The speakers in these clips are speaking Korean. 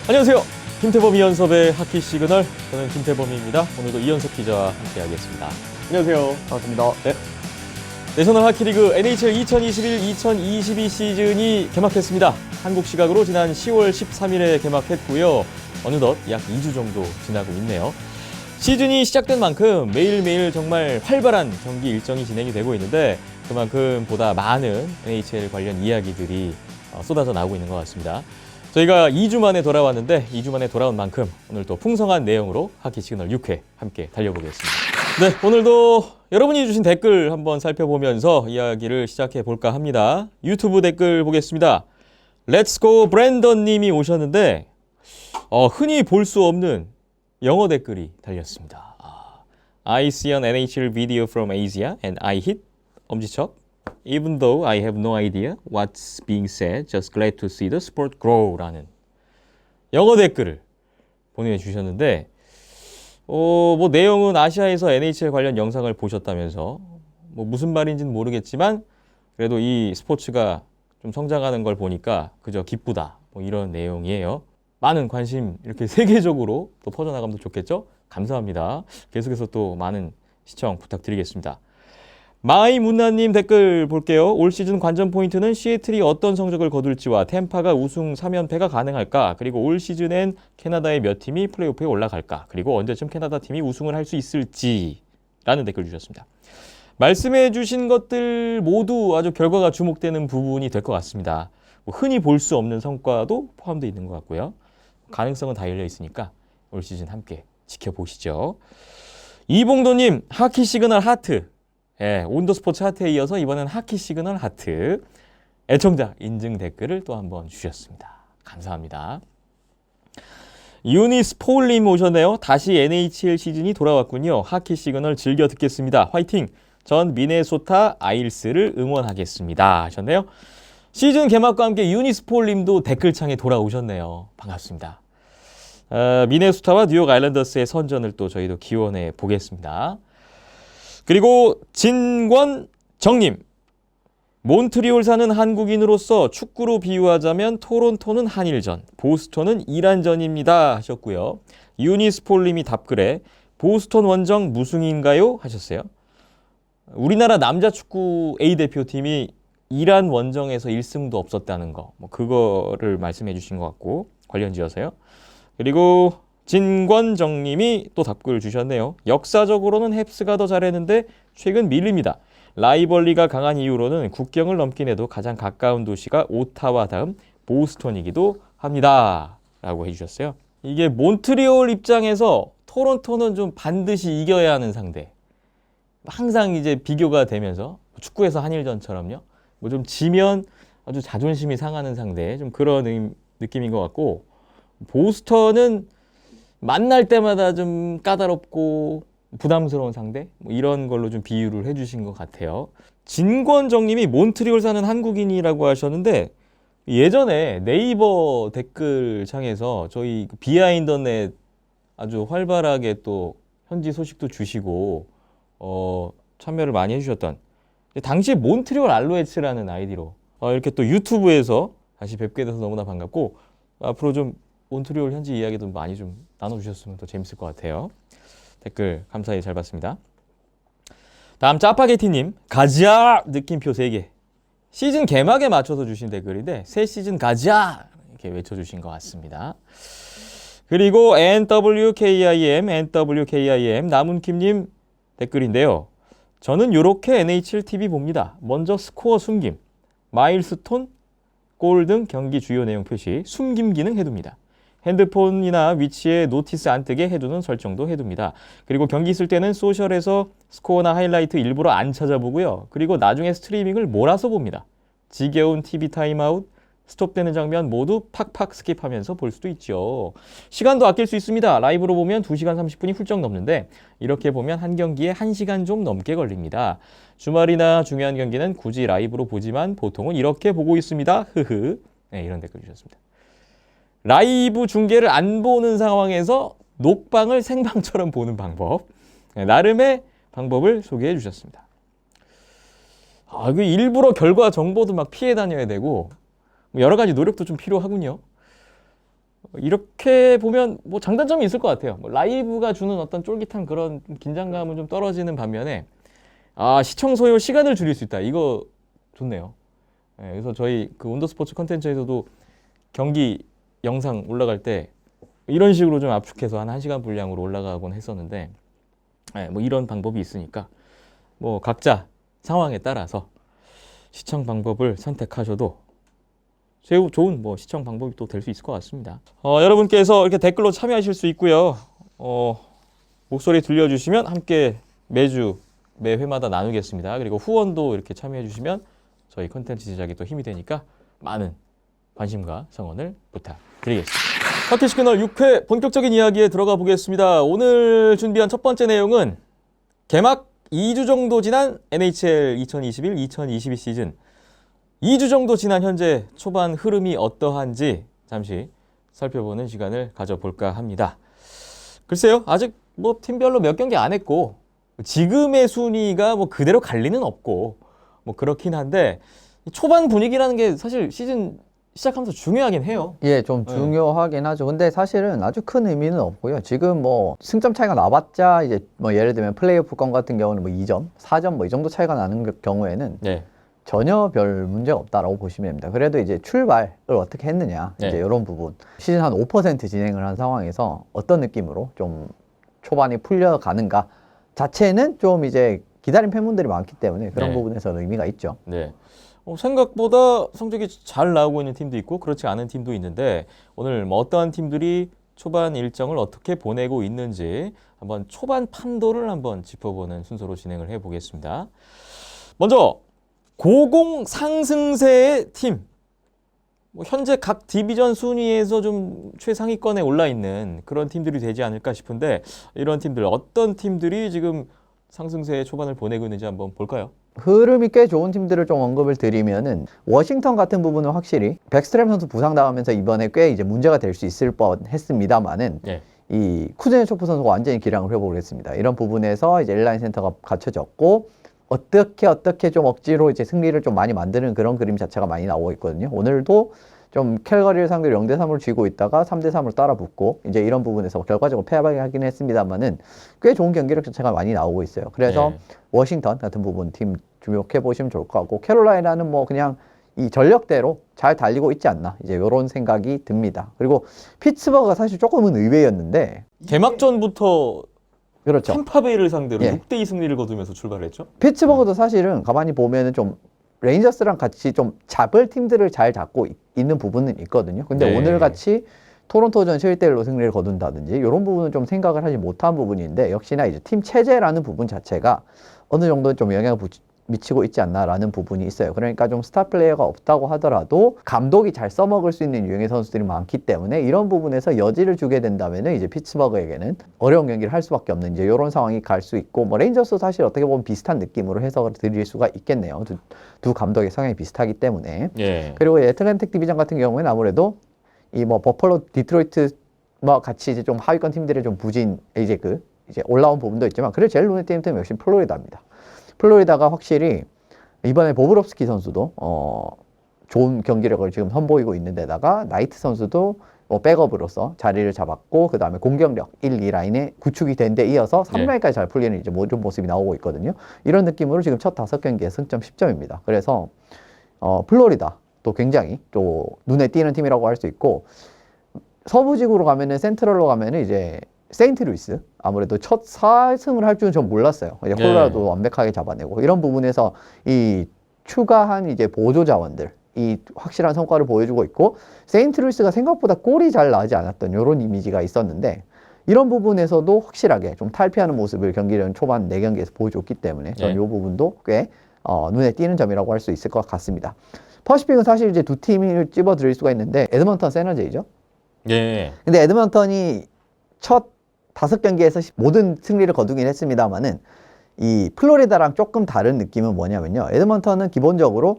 안녕하세요. 김태범 이연섭의 하키 시그널. 저는 김태범입니다. 오늘도 이연섭 기자와 함께하겠습니다. 안녕하세요. 반갑습니다. 네. 내셔널 하키리그 NHL 2021-2022 시즌이 개막했습니다. 한국 시각으로 지난 10월 13일에 개막했고요. 어느덧 약 2주 정도 지나고 있네요. 시즌이 시작된 만큼 매일매일 정말 활발한 경기 일정이 진행이 되고 있는데 그만큼 보다 많은 NHL 관련 이야기들이 쏟아져 나오고 있는 것 같습니다. 저희가 2주 만에 돌아왔는데 2주 만에 돌아온 만큼 오늘 또 풍성한 내용으로 하키 시그널 6회 함께 달려보겠습니다. 네, 오늘도 여러분이 주신 댓글 한번 살펴보면서 이야기를 시작해 볼까 합니다. 유튜브 댓글 보겠습니다. 렛츠고 브랜던 님이 오셨는데 흔히 볼 수 없는 영어 댓글이 달렸습니다. I see an NHL video from Asia and I hit 엄지척. Even though I have no idea what's being said, just glad to see the sport grow 라는 영어 댓글을 보내주셨는데 뭐 내용은 아시아에서 NHL 관련 영상을 보셨다면서 뭐 무슨 말인지는 모르겠지만 그래도 이 스포츠가 좀 성장하는 걸 보니까 그저 기쁘다 뭐 이런 내용이에요. 많은 관심 이렇게 세계적으로 또 퍼져나가면 좋겠죠? 감사합니다. 계속해서 또 많은 시청 부탁드리겠습니다. 마이문나님 댓글 볼게요. 올 시즌 관전 포인트는 시애틀이 어떤 성적을 거둘지와 템파가 우승 3연패가 가능할까? 그리고 올 시즌엔 캐나다의 몇 팀이 플레이오프에 올라갈까? 그리고 언제쯤 캐나다 팀이 우승을 할 수 있을지? 라는 댓글 주셨습니다. 말씀해 주신 것들 모두 아주 결과가 주목되는 부분이 될 것 같습니다. 흔히 볼 수 없는 성과도 포함되어 있는 것 같고요. 가능성은 다 열려 있으니까 올 시즌 함께 지켜보시죠. 이봉도님, 하키 시그널 하트. 예, 온더스포츠 하트에 이어서 이번엔 하키 시그널 하트. 애청자 인증 댓글을 또 한번 주셨습니다. 감사합니다. 유니스 폴님 오셨네요. 다시 NHL 시즌이 돌아왔군요. 하키 시그널 즐겨 듣겠습니다. 화이팅! 전 미네소타 아일스를 응원하겠습니다. 하셨네요. 시즌 개막과 함께 유니스 폴님도 댓글창에 돌아오셨네요. 반갑습니다. 미네소타와 뉴욕 아일랜더스의 선전을 또 저희도 기원해 보겠습니다. 그리고 진권정님, 몬트리올 사는 한국인으로서 축구로 비유하자면 토론토는 한일전, 보스턴은 이란전입니다 하셨고요. 유니스폴님이 답글에 보스턴 원정 무승인가요? 하셨어요. 우리나라 남자 축구 A대표팀이 이란 원정에서 1승도 없었다는 거, 뭐 그거를 말씀해 주신 것 같고 관련 지어서요. 그리고 진권정님이 또 답글 주셨네요. 역사적으로는 헵스가 더 잘했는데 최근 밀립니다. 라이벌리가 강한 이유로는 국경을 넘긴 해도 가장 가까운 도시가 오타와 다음 보스턴이기도 합니다. 라고 해주셨어요. 이게 몬트리올 입장에서 토론토는 좀 반드시 이겨야 하는 상대. 항상 이제 비교가 되면서 축구에서 한일전처럼요. 뭐 좀 지면 아주 자존심이 상하는 상대. 좀 그런 느낌인 것 같고 보스턴은 만날 때마다 좀 까다롭고 부담스러운 상대? 뭐 이런 걸로 좀 비유를 해주신 것 같아요. 진권정님이 몬트리올 사는 한국인이라고 하셨는데 예전에 네이버 댓글창에서 저희 비하인더넷 아주 활발하게 또 현지 소식도 주시고 참여를 많이 해주셨던 당시에 몬트리올 알로에츠라는 아이디로 이렇게 또 유튜브에서 다시 뵙게 돼서 너무나 반갑고 앞으로 좀 몬트리올 현지 이야기도 많이 좀 나눠주셨으면 더 재밌을 것 같아요. 댓글 감사히 잘 봤습니다. 다음 짜파게티님, 가자! 느낌표 3개. 시즌 개막에 맞춰서 주신 댓글인데 새 시즌 가자! 이렇게 외쳐주신 것 같습니다. 그리고 NWKIM 남은킴님 댓글인데요. 저는 이렇게 NHL TV 봅니다. 먼저 스코어 숨김, 마일스톤, 골 등 경기 주요 내용 표시, 숨김 기능 해둡니다. 핸드폰이나 위치에 노티스 안 뜨게 해두는 설정도 해둡니다. 그리고 경기 있을 때는 소셜에서 스코어나 하이라이트 일부러 안 찾아보고요. 그리고 나중에 스트리밍을 몰아서 봅니다. 지겨운 TV 타임아웃, 스톱되는 장면 모두 팍팍 스킵하면서 볼 수도 있죠. 시간도 아낄 수 있습니다. 라이브로 보면 2시간 30분이 훌쩍 넘는데 이렇게 보면 한 경기에 1시간 좀 넘게 걸립니다. 주말이나 중요한 경기는 굳이 라이브로 보지만 보통은 이렇게 보고 있습니다. 흐흐. 네, 이런 댓글 주셨습니다. 라이브 중계를 안 보는 상황에서 녹방을 생방처럼 보는 방법. 네, 나름의 방법을 소개해 주셨습니다. 그 일부러 결과 정보도 막 피해 다녀야 되고 여러 가지 노력도 좀 필요하군요. 이렇게 보면 뭐 장단점이 있을 것 같아요. 뭐 라이브가 주는 어떤 쫄깃한 그런 긴장감은 좀 떨어지는 반면에 시청 소요 시간을 줄일 수 있다. 이거 좋네요. 예, 그래서 저희 그 온더스포츠 컨텐츠에서도 경기 영상 올라갈 때 이런 식으로 좀 압축해서 한 1시간 분량으로 올라가곤 했었는데 뭐 이런 방법이 있으니까 뭐 각자 상황에 따라서 시청 방법을 선택하셔도 매우 좋은 뭐 시청 방법이 또 될 수 있을 것 같습니다. 여러분께서 이렇게 댓글로 참여하실 수 있고요. 목소리 들려주시면 함께 매주 매 회마다 나누겠습니다. 그리고 후원도 이렇게 참여해 주시면 저희 컨텐츠 제작에 또 힘이 되니까 많은 관심과 성원을 부탁드리겠습니다. 하키 시그널 6회 본격적인 이야기에 들어가 보겠습니다. 오늘 준비한 첫 번째 내용은 개막 2주 정도 지난 NHL 2021-2022 시즌 2주 정도 지난 현재 초반 흐름이 어떠한지 잠시 살펴보는 시간을 가져볼까 합니다. 글쎄요, 아직 뭐 팀별로 몇 경기 안 했고 지금의 순위가 뭐 그대로 갈 리는 없고 뭐 그렇긴 한데 초반 분위기라는 게 사실 시즌 시작하면서 중요하긴 해요. 예, 좀 중요하긴 하죠. 근데 사실은 아주 큰 의미는 없고요. 지금 뭐 승점 차이가 나봤자 이제 뭐 예를 들면 플레이오프권 같은 경우는 뭐 2점, 4점 뭐 이 정도 차이가 나는 경우에는 네. 전혀 별 문제가 없다라고 보시면 됩니다. 그래도 이제 출발을 어떻게 했느냐, 네. 이제 이런 부분. 시즌 한 5% 진행을 한 상황에서 어떤 느낌으로 좀 초반에 풀려가는가 자체는 좀 이제 기다린 팬분들이 많기 때문에 그런 네. 부분에서는 의미가 있죠. 네. 생각보다 성적이 잘 나오고 있는 팀도 있고 그렇지 않은 팀도 있는데 오늘 뭐 어떠한 팀들이 초반 일정을 어떻게 보내고 있는지 한번 초반 판도를 한번 짚어보는 순서로 진행을 해보겠습니다. 먼저 고공 상승세의 팀. 뭐 현재 각 디비전 순위에서 좀 최상위권에 올라 있는 그런 팀들이 되지 않을까 싶은데 이런 팀들 어떤 팀들이 지금 상승세의 초반을 보내고 있는지 한번 볼까요? 흐름이 꽤 좋은 팀들을 좀 언급을 드리면은 워싱턴 같은 부분은 확실히 백스트램 선수 부상 당하면서 이번에 꽤 이제 문제가 될 수 있을 뻔했습니다만은 예. 이 쿠즈네초프 선수가 완전히 기량을 회복을 했습니다. 이런 부분에서 이제 엘라인 센터가 갖춰졌고 어떻게 좀 억지로 이제 승리를 좀 많이 만드는 그런 그림 자체가 많이 나오고 있거든요. 오늘도 좀 캘거리를 상대로 0대3으로 쥐고 있다가 3대3으로 따라붙고 이제 이런 부분에서 결과적으로 패하긴 했습니다만은 꽤 좋은 경기력 자체가 많이 나오고 있어요. 그래서 네. 워싱턴 같은 부분 팀 주목해 보시면 좋을 것 같고 캐롤라이나는 뭐 그냥 이 전력대로 잘 달리고 있지 않나 이제 이런 생각이 듭니다. 그리고 피츠버그가 사실 조금은 의외였는데 개막전부터 그렇죠. 템파베이를 상대로 예. 6대2 승리를 거두면서 출발했죠. 피츠버그도 사실은 가만히 보면은 좀 레인저스랑 같이 좀 잡을 팀들을 잘 잡고 있는 부분은 있거든요. 근데 네. 오늘 같이 토론토전 7대1로 승리를 거둔다든지 이런 부분은 좀 생각을 하지 못한 부분인데 역시나 이제 팀 체제라는 부분 자체가 어느 정도는 좀 영향을 미치고 있지 않나라는 부분이 있어요. 그러니까 좀 스타 플레이어가 없다고 하더라도 감독이 잘 써먹을 수 있는 유형의 선수들이 많기 때문에 이런 부분에서 여지를 주게 된다면은 이제 피츠버그에게는 어려운 경기를 할 수밖에 없는 이제 이런 상황이 갈 수 있고 뭐 레인저스도 사실 어떻게 보면 비슷한 느낌으로 해석을 드릴 수가 있겠네요. 두 감독의 성향이 비슷하기 때문에. 예. 그리고 애틀랜틱 디비전 같은 경우에는 아무래도 이 뭐 버펄로, 디트로이트 뭐 같이 이제 좀 하위권 팀들의 좀 부진 이제 이제 올라온 부분도 있지만 그래도 제일 눈에 띄는 팀은 역시 플로리다입니다. 플로리다가 확실히 이번에 보브롭스키 선수도 좋은 경기력을 지금 선보이고 있는데다가 나이트 선수도 뭐 백업으로서 자리를 잡았고 그 다음에 공격력 1, 2라인에 구축이 된 데 이어서 3라인까지 잘 풀리는 이제 모든 모습이 나오고 있거든요. 이런 느낌으로 지금 첫 5경기에 승점 10점입니다. 그래서 플로리다 또 굉장히 또 눈에 띄는 팀이라고 할 수 있고 서부지구로 가면은 센트럴로 가면은 이제 세인트루이스 아무래도 첫 4승을 할 줄은 전 몰랐어요. 이제 콜로라도 완벽하게 잡아내고 이런 부분에서 이 추가한 이제 보조 자원들 이 확실한 성과를 보여주고 있고 세인트루이스가 생각보다 골이 잘 나지 않았던 이런 이미지가 있었는데 이런 부분에서도 확실하게 좀 탈피하는 모습을 경기력 초반 4경기에서 보여줬기 때문에 저는 이 부분도 꽤 눈에 띄는 점이라고 할 수 있을 것 같습니다. 퍼시픽은 사실 이제 두 팀을 찝어드릴 수가 있는데 에드먼턴 세너제이죠. 예. 근데 에드먼턴이 첫 5경기에서 모든 승리를 거두긴 했습니다만은 이 플로리다랑 조금 다른 느낌은 뭐냐면요. 에드먼턴은 기본적으로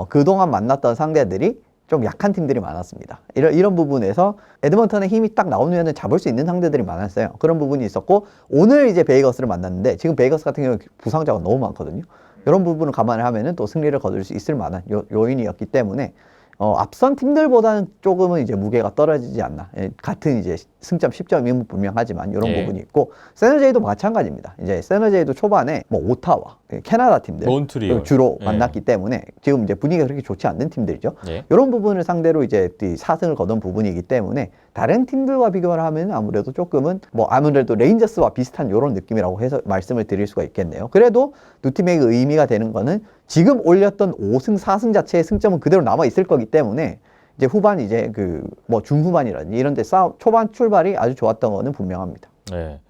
그동안 만났던 상대들이 좀 약한 팀들이 많았습니다. 이런 부분에서 에드먼턴의 힘이 딱 나오면 잡을 수 있는 상대들이 많았어요. 그런 부분이 있었고 오늘 이제 베이거스를 만났는데 지금 베이거스 같은 경우는 부상자가 너무 많거든요. 이런 부분을 감안을 하면은 또 승리를 거둘 수 있을 만한 요인이었기 때문에 앞선 팀들보다는 조금은 이제 무게가 떨어지지 않나. 같은 이제 승점 10점이면 분명하지만 이런 예. 부분이 있고 세너제이도 마찬가지입니다. 이제 세너제이도 초반에 뭐 오타와 캐나다 팀들 몬트리올 주로 예. 만났기 때문에 지금 이제 분위기가 그렇게 좋지 않는 팀들이죠. 예. 이런 부분을 상대로 이제 4승을 거둔 부분이기 때문에 다른 팀들과 비교를 하면 아무래도 조금은 뭐 아무래도 레인저스와 비슷한 이런 느낌이라고 해서 말씀을 드릴 수가 있겠네요. 그래도 두 팀에게 의미가 되는 거는 지금 올렸던 5승, 4승 자체의 승점은 그대로 남아 있을 거기 때문에 이제 후반 이제 그 뭐 중후반이라든지 이런 데 초반 출발이 아주 좋았던 거는 분명합니다. 네.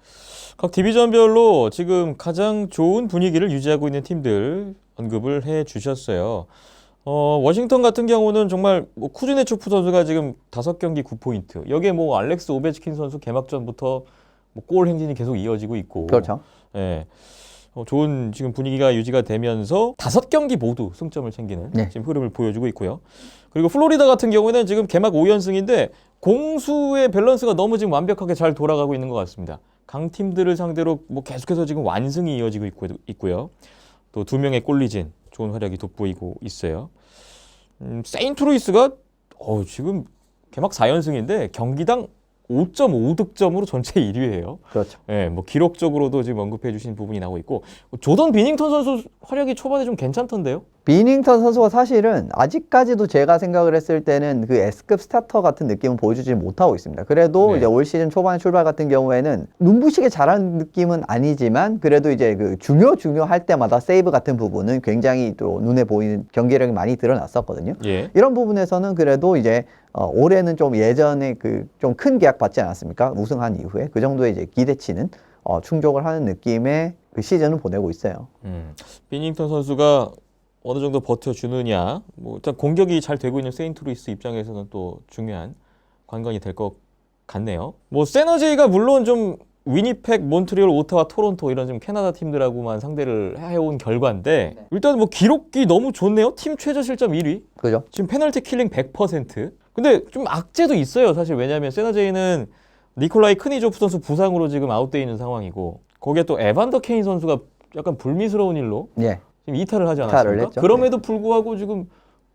각 디비전별로 지금 가장 좋은 분위기를 유지하고 있는 팀들 언급을 해 주셨어요. 워싱턴 같은 경우는 정말 뭐 쿠즈네초프 선수가 지금 5경기 9포인트. 여기에 뭐 알렉스 오베치킨 선수 개막전부터 뭐 골 행진이 계속 이어지고 있고. 그렇죠. 예. 좋은 지금 분위기가 유지가 되면서 5경기 모두 승점을 챙기는 네. 지금 흐름을 보여주고 있고요. 그리고 플로리다 같은 경우에는 지금 개막 5연승인데 공수의 밸런스가 너무 지금 완벽하게 잘 돌아가고 있는 것 같습니다. 강팀들을 상대로 뭐 계속해서 지금 완승이 이어지고 있고요. 또 2명의 골리진 좋은 활약이 돋보이고 있어요. 세인트루이스가 지금 개막 4연승인데 경기당 5.5득점으로 전체 1위예요. 그렇죠. 예, 뭐 기록적으로도 지금 언급해 주신 부분이 나오고 있고 조던 비닝턴 선수 활약이 초반에 좀 괜찮던데요? 비닝턴 선수가 사실은 아직까지도 제가 생각을 했을 때는 그 S급 스타터 같은 느낌은 보여주지 못하고 있습니다. 그래도 네. 이제 올 시즌 초반 출발 같은 경우에는 눈부시게 잘하는 느낌은 아니지만 그래도 이제 그 중요할 때마다 세이브 같은 부분은 굉장히 또 눈에 보이는 경기력이 많이 드러났었거든요. 예. 이런 부분에서는 그래도 이제 올해는 좀 예전에 그 좀 큰 계약 받지 않았습니까? 우승한 이후에 그 정도의 이제 기대치는 충족을 하는 느낌의 그 시즌을 보내고 있어요. 비닝턴 선수가 어느 정도 버텨주느냐, 뭐 일단 공격이 잘 되고 있는 세인트루이스 입장에서는 또 중요한 관건이 될 것 같네요. 뭐 세너제이가 물론 좀 위니펙, 몬트리올, 오타와, 토론토 이런 좀 캐나다 팀들하고만 상대를 해온 결과인데 일단 뭐 기록이 너무 좋네요. 팀 최저 실점 1위. 그죠? 지금 페널티 킬링 100%. 근데 좀 악재도 있어요. 사실 왜냐하면 세너제이는 니콜라이 크니조프 선수 부상으로 지금 아웃돼 있는 상황이고 거기에 또 에반더 케인 선수가 약간 불미스러운 일로 예. 지금 이탈을 하지 이탈을 않았습니까? 했죠. 그럼에도 불구하고 지금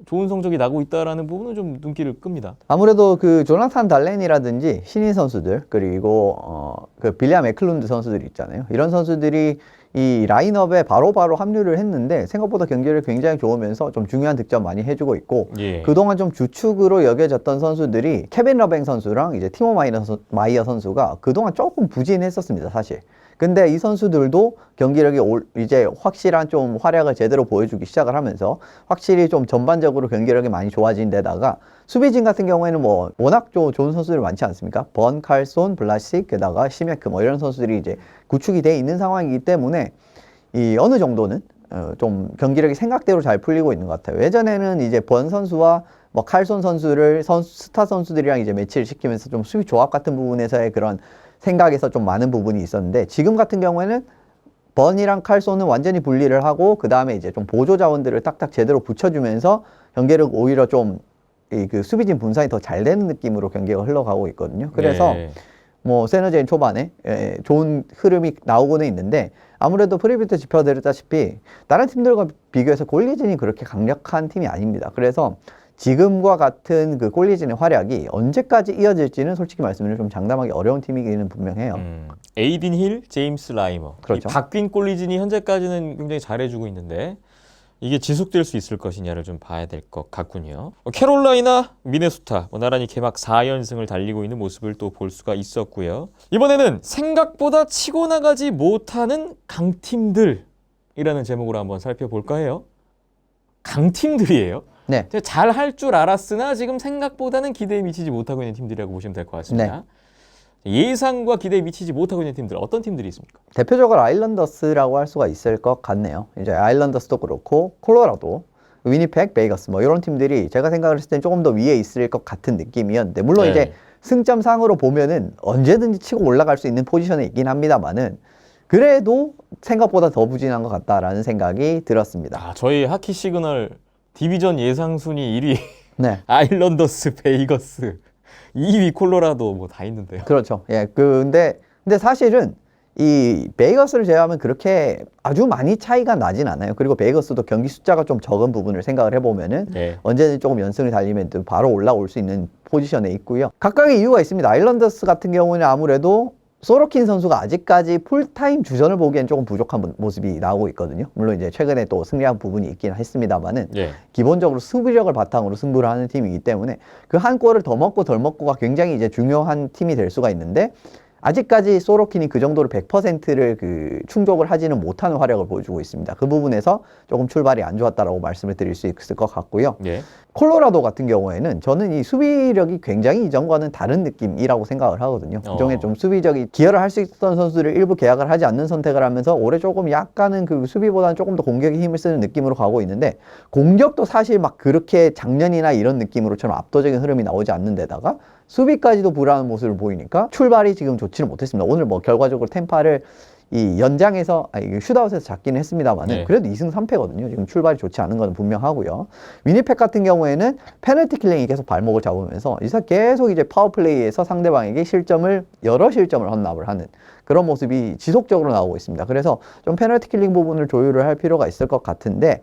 좋은 성적이 나고 있다라는 부분은 좀 눈길을 끕니다. 아무래도 그 조나탄 달렌이라든지 신인 선수들 그리고 그 빌리암 에클룬드 선수들이 있잖아요. 이런 선수들이 이 라인업에 바로바로 합류를 했는데 생각보다 경기를 굉장히 좋으면서 좀 중요한 득점 많이 해주고 있고 예. 그동안 좀 주축으로 여겨졌던 선수들이 케빈 러뱅 선수랑 이제 티모 마이어 선수가 그동안 조금 부진했었습니다, 사실. 근데 이 선수들도 경기력이 이제 확실한 좀 활약을 제대로 보여주기 시작을 하면서 확실히 좀 전반적으로 경기력이 많이 좋아진 데다가 수비진 같은 경우에는 뭐 워낙 좋은 선수들이 많지 않습니까? 번, 칼손, 블라식, 게다가 시메크 뭐 이런 선수들이 이제 구축이 돼 있는 상황이기 때문에 이 어느 정도는 좀 경기력이 생각대로 잘 풀리고 있는 것 같아요. 예전에는 이제 번 선수와 뭐 칼손 선수를 스타 선수들이랑 이제 매치를 시키면서 좀 수비 조합 같은 부분에서의 그런 생각에서 좀 많은 부분이 있었는데 지금 같은 경우에는 번이랑 칼손은 완전히 분리를 하고 그 다음에 이제 좀 보조 자원들을 딱딱 제대로 붙여주면서 경기력 오히려 좀 그 수비진 분산이 더 잘 되는 느낌으로 경기가 흘러가고 있거든요. 그래서 네. 뭐 세너제인 초반에 좋은 흐름이 나오고는 있는데 아무래도 프리뷰 때 짚어드렸다시피 다른 팀들과 비교해서 골리진이 그렇게 강력한 팀이 아닙니다. 그래서 지금과 같은 그 골리진의 활약이 언제까지 이어질지는 솔직히 말씀드리면 좀 장담하기 어려운 팀이기는 분명해요. 에이빈 힐, 제임스 라이머. 그렇죠. 이 바뀐 골리진이 현재까지는 굉장히 잘해주고 있는데 이게 지속될 수 있을 것이냐를 좀 봐야 될 것 같군요. 캐롤라이나, 미네소타 나란히 개막 4연승을 달리고 있는 모습을 또 볼 수가 있었고요. 이번에는 생각보다 치고 나가지 못하는 강팀들이라는 제목으로 한번 살펴볼까 해요. 강팀들이에요. 네. 잘 할 줄 알았으나 지금 생각보다는 기대에 미치지 못하고 있는 팀들이라고 보시면 될 것 같습니다. 예상과 기대에 미치지 못하고 있는 팀들 어떤 팀들이 있습니까? 대표적으로 아일랜더스라고 할 수가 있을 것 같네요. 이제 아일랜더스도 그렇고 콜로라도, 위니펙, 베이거스 뭐 이런 팀들이 제가 생각을 했을 땐 조금 더 위에 있을 것 같은 느낌이었는데 물론 네. 이제 승점상으로 보면은 언제든지 치고 올라갈 수 있는 포지션에 있긴 합니다만은 그래도 생각보다 더 부진한 것 같다라는 생각이 들었습니다. 저희 하키 시그널 디비전 예상 순위 1위 네. 아일랜더스, 베이거스, 2위 콜로라도 뭐 다 있는데요. 그렇죠. 예. 근데 사실은 이 베이거스를 제외하면 그렇게 아주 많이 차이가 나진 않아요. 그리고 베이거스도 경기 숫자가 좀 적은 부분을 생각을 해보면은 네. 언제든 조금 연승을 달리면 또 바로 올라올 수 있는 포지션에 있고요. 각각의 이유가 있습니다. 아일랜더스 같은 경우는 아무래도 소로킨 선수가 아직까지 풀타임 주전을 보기엔 조금 부족한 모습이 나오고 있거든요. 물론 이제 최근에 또 승리한 부분이 있긴 했습니다만은 네. 기본적으로 수비력을 바탕으로 승부를 하는 팀이기 때문에 그 한 골을 더 먹고 덜 먹고가 굉장히 이제 중요한 팀이 될 수가 있는데 아직까지 소로킨이 그 정도로 100%를 그 충족을 하지는 못하는 활약을 보여주고 있습니다. 그 부분에서 조금 출발이 안 좋았다라고 말씀을 드릴 수 있을 것 같고요. 네. 콜로라도 같은 경우에는 저는 이 수비력이 굉장히 이전과는 다른 느낌이라고 생각을 하거든요. 그중에 좀 수비적인 기여를 할 수 있었던 선수를 일부 계약을 하지 않는 선택을 하면서 올해 조금 약간은 그 수비보다는 조금 더 공격에 힘을 쓰는 느낌으로 가고 있는데 공격도 사실 막 그렇게 작년이나 이런 느낌으로처럼 압도적인 흐름이 나오지 않는 데다가 수비까지도 불안한 모습을 보이니까 출발이 지금 좋지는 못했습니다. 오늘 뭐 결과적으로 템파를 이 연장에서 슛아웃에서 잡기는 했습니다만은 네. 그래도 2승 3패거든요. 지금 출발이 좋지 않은 건 분명하고요. 위니펙 같은 경우에는 페널티 킬링이 계속 발목을 잡으면서 이사 계속 이제 파워플레이에서 상대방에게 여러 실점을 헌납을 하는 그런 모습이 지속적으로 나오고 있습니다. 그래서 좀 페널티 킬링 부분을 조율을 할 필요가 있을 것 같은데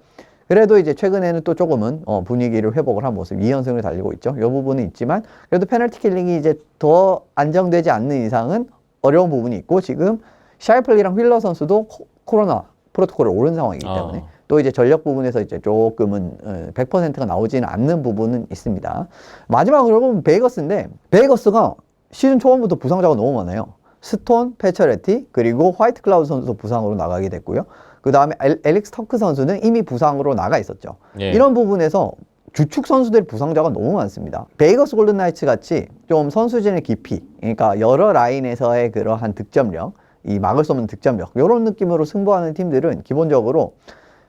그래도 이제 최근에는 또 조금은 분위기를 회복을 한 모습, 2연승을 달리고 있죠. 이 부분은 있지만 그래도 페널티 킬링이 이제 더 안정되지 않는 이상은 어려운 부분이 있고 지금 샤이플리랑 휠러 선수도 코로나 프로토콜을 오른 상황이기 때문에 또 이제 전력 부분에서 이제 조금은 100%가 나오지는 않는 부분은 있습니다. 마지막으로 보면 베이거스인데 베이거스가 시즌 초반부터 부상자가 너무 많아요. 스톤, 패처레티 그리고 화이트 클라우드 선수도 부상으로 나가게 됐고요. 그 다음에 엘릭스 터크 선수는 이미 부상으로 나가 있었죠. 예. 이런 부분에서 주축 선수들의 부상자가 너무 많습니다. 베이거스 골든 나이츠 같이 좀 선수진의 깊이, 그러니까 여러 라인에서의 그러한 득점력, 이 막을 수 없는 득점력, 이런 느낌으로 승부하는 팀들은 기본적으로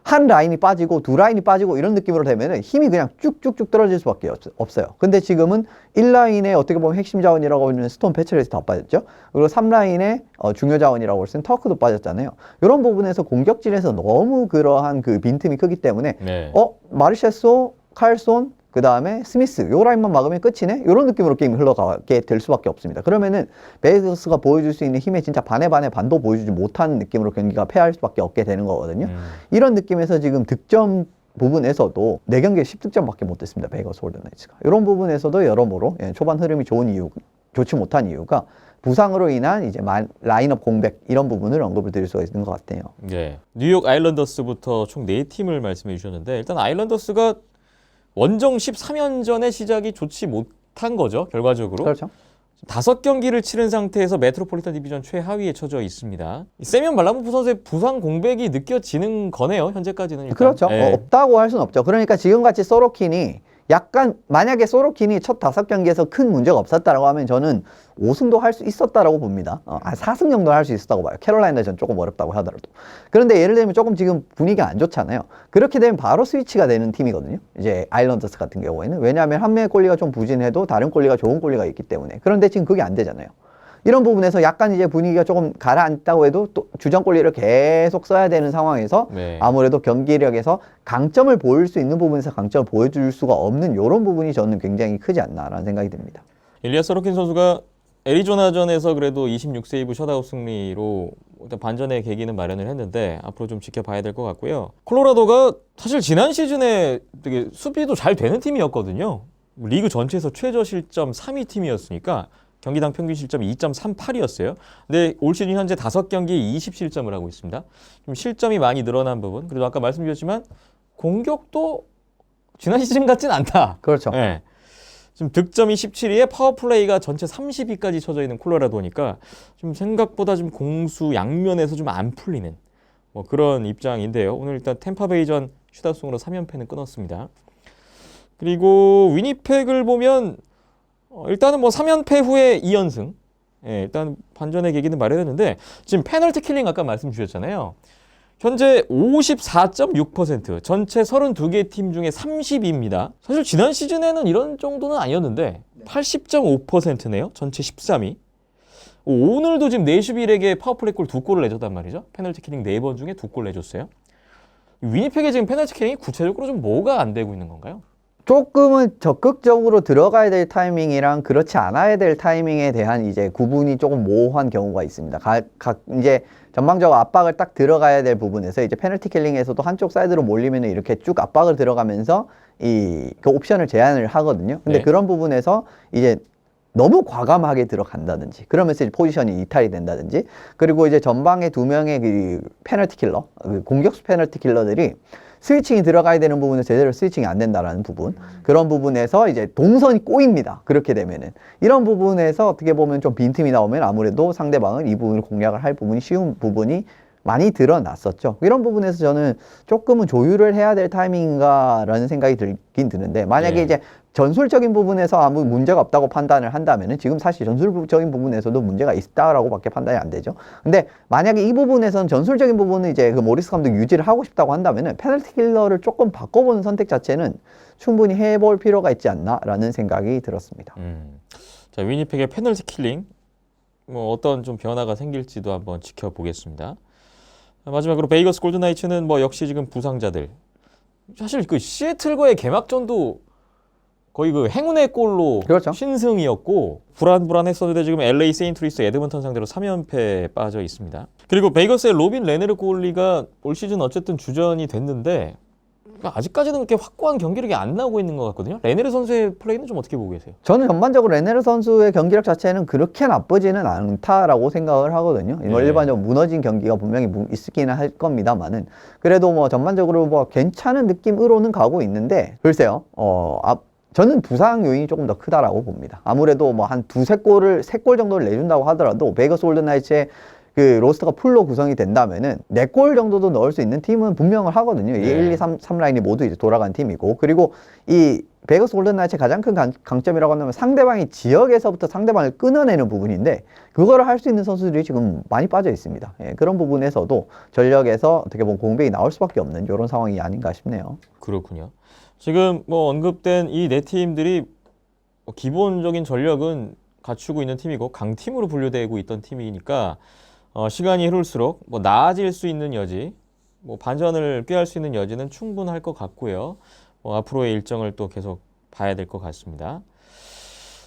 한 라인이 빠지고 두 라인이 빠지고 이런 느낌으로 되면은 힘이 그냥 쭉쭉쭉 떨어질 수밖에 없어요. 근데 지금은 1라인에 어떻게 보면 핵심 자원이라고 하는 스톤 패처레스 다 빠졌죠. 그리고 3라인에 중요 자원이라고 할 수 있는 터크도 빠졌잖아요. 이런 부분에서 공격진에서 너무 그러한 그 빈틈이 크기 때문에 네. 마르셰소, 칼손, 그 다음에 스미스 요 라인만 막으면 끝이네? 이런 느낌으로 게임이 흘러가게 될 수밖에 없습니다. 그러면은 베이거스가 보여줄 수 있는 힘의 진짜 반의 반도 보여주지 못하는 느낌으로 경기가 패할 수밖에 없게 되는 거거든요. 이런 느낌에서 지금 득점 부분에서도 4경기에 10득점밖에 못했습니다. 베이거스 골든 나이츠가. 이런 부분에서도 여러모로 초반 흐름이 좋지 못한 이유가 부상으로 인한 이제 라인업 공백 이런 부분을 언급을 드릴 수가 있는 것 같아요. 네. 뉴욕 아일랜더스부터 총 4팀을 말씀해 주셨는데 일단 아일랜더스가 원정 13연전의 시작이 좋지 못한 거죠. 결과적으로. 그렇죠. 5경기를 치른 상태에서 메트로폴리탄 디비전 최하위에 처져 있습니다. 세미언 발라모프 선수의 부상 공백이 느껴지는 거네요. 현재까지는. 일단. 그렇죠. 네. 없다고 할 수는 없죠. 그러니까 지금같이 소로킨이 약간 만약에 소로킨이 첫 5경기에서 큰 문제가 없었다라고 하면 저는 5승도 할 수 있었다라고 봅니다. 4승 정도 할 수 있었다고 봐요. 캐롤라이나전 조금 어렵다고 하더라도. 그런데 예를 들면 조금 지금 분위기가 안 좋잖아요. 그렇게 되면 바로 스위치가 되는 팀이거든요. 이제 아일랜더스 같은 경우에는. 왜냐하면 한 명의 골리가 좀 부진해도 다른 골리가 좋은 골리가 있기 때문에. 그런데 지금 그게 안 되잖아요. 이런 부분에서 약간 이제 분위기가 조금 가라앉다고 해도 또 주전 골리를 계속 써야 되는 상황에서 네. 아무래도 경기력에서 강점을 보일 수 있는 부분에서 강점을 보여줄 수가 없는 이런 부분이 저는 굉장히 크지 않나라는 생각이 듭니다. 일리아 소로킨 선수가 애리조나전에서 그래도 26세이브 셧아웃 승리로 일단 반전의 계기는 마련을 했는데 앞으로 좀 지켜봐야 될 것 같고요. 콜로라도가 사실 지난 시즌에 되게 수비도 잘 되는 팀이었거든요. 리그 전체에서 최저 실점 3위 팀이었으니까 경기당 평균 실점이 2.38이었어요. 근데 올 시즌 현재 5경기에 20실점을 하고 있습니다. 좀 실점이 많이 늘어난 부분. 그리고 아까 말씀드렸지만 공격도 지난 시즌 같진 않다. 그렇죠. 네. 지금 득점이 17위에 파워플레이가 전체 30위까지 쳐져 있는 콜로라도니까 좀 생각보다 좀 공수 양면에서 좀 안 풀리는 뭐 그런 입장인데요. 오늘 일단 템파베이전 슛아웃승으로 3연패는 끊었습니다. 그리고 위니펙을 보면 일단은 뭐 3연패 후에 2연승. 예, 일단 반전의 계기는 마련했는데 지금 페널티 킬링 아까 말씀 주셨잖아요. 현재 54.6%, 전체 32개 팀 중에 30위입니다. 사실 지난 시즌에는 이런 정도는 아니었는데 80.5%네요. 전체 13위. 오늘도 지금 내슈빌에게 파워플레이 골 2골을 내줬단 말이죠. 페널티 킬링 4번 중에 2골 내줬어요. 위니펙의 지금 페널티 킬링이 구체적으로 좀 뭐가 안 되고 있는 건가요? 조금은 적극적으로 들어가야 될 타이밍이랑 그렇지 않아야 될 타이밍에 대한 이제 구분이 조금 모호한 경우가 있습니다. 이제 전방적으로 압박을 딱 들어가야 될 부분에서 이제 페널티 킬링에서도 한쪽 사이드로 몰리면 이렇게 쭉 압박을 들어가면서 그 옵션을 제한을 하거든요. 근데 네. 그런 부분에서 이제 너무 과감하게 들어간다든지 그러면서 이제 포지션이 이탈이 된다든지 그리고 이제 전방에 두 명의 그 페널티 킬러, 그 공격수 페널티 킬러들이 스위칭이 들어가야 되는 부분은 제대로 스위칭이 안 된다라는 부분 그런 부분에서 이제 동선이 꼬입니다. 그렇게 되면은 이런 부분에서 어떻게 보면 좀 빈틈이 나오면 아무래도 상대방은 이 부분을 공략을 할 부분이 쉬운 부분이 많이 드러났었죠. 이런 부분에서 저는 조금은 조율을 해야 될 타이밍인가라는 생각이 들긴 드는데 만약에 예. 이제 전술적인 부분에서 아무 문제가 없다고 판단을 한다면은 지금 사실 전술적인 부분에서도 문제가 있다라고밖에 판단이 안 되죠. 근데 만약에 이 부분에서는 전술적인 부분은 이제 그 모리스 감독 유지를 하고 싶다고 한다면은 페널티 킬러를 조금 바꿔보는 선택 자체는 충분히 해볼 필요가 있지 않나라는 생각이 들었습니다. 자, 위니펙의 페널티 킬링 뭐 어떤 좀 변화가 생길지도 한번 지켜보겠습니다. 마지막으로 베이거스 골든나이츠는 뭐 역시 지금 부상자들 사실 그 시애틀과의 개막전도 거의 그 행운의 골로 그렇죠. 신승이었고 불안했었는데 지금 LA 세인트루이스 에드먼턴 상대로 3연패에 빠져 있습니다. 그리고 베이거스의 로빈 레네르 골리가 올 시즌 어쨌든 주전이 됐는데 아직까지는 그렇게 확고한 경기력이 안 나오고 있는 것 같거든요. 레네르 선수의 플레이는 좀 어떻게 보고 계세요? 저는 전반적으로 레네르 선수의 경기력 자체는 그렇게 나쁘지는 않다라고 생각을 하거든요. 뭐 네. 일반적으로 무너진 경기가 분명히 있기는 할 겁니다만은 그래도 뭐 전반적으로 뭐 괜찮은 느낌으로는 가고 있는데 글쎄요. 저는 부상 요인이 조금 더 크다라고 봅니다. 아무래도 뭐 한 세 골 정도를 내준다고 하더라도 베이거스 골든나이츠의 그 로스터가 풀로 구성이 된다면은 4골 정도도 넣을 수 있는 팀은 분명을 하거든요. 네. 1, 2, 3 라인이 모두 이제 돌아간 팀이고 그리고 이 베이거스 골든나이츠의 가장 큰 강점이라고 한다면 상대방이 지역에서부터 상대방을 끊어내는 부분인데 그거를 할 수 있는 선수들이 지금 많이 빠져 있습니다. 예, 그런 부분에서도 전력에서 어떻게 보면 공백이 나올 수밖에 없는 이런 상황이 아닌가 싶네요. 그렇군요. 지금 뭐 언급된 이 네 팀들이 기본적인 전력은 갖추고 있는 팀이고 강팀으로 분류되고 있던 팀이니까 시간이 흐를수록 뭐 나아질 수 있는 여지, 뭐 반전을 꾀할 수 있는 여지는 충분할 것 같고요. 앞으로의 일정을 또 계속 봐야 될 것 같습니다.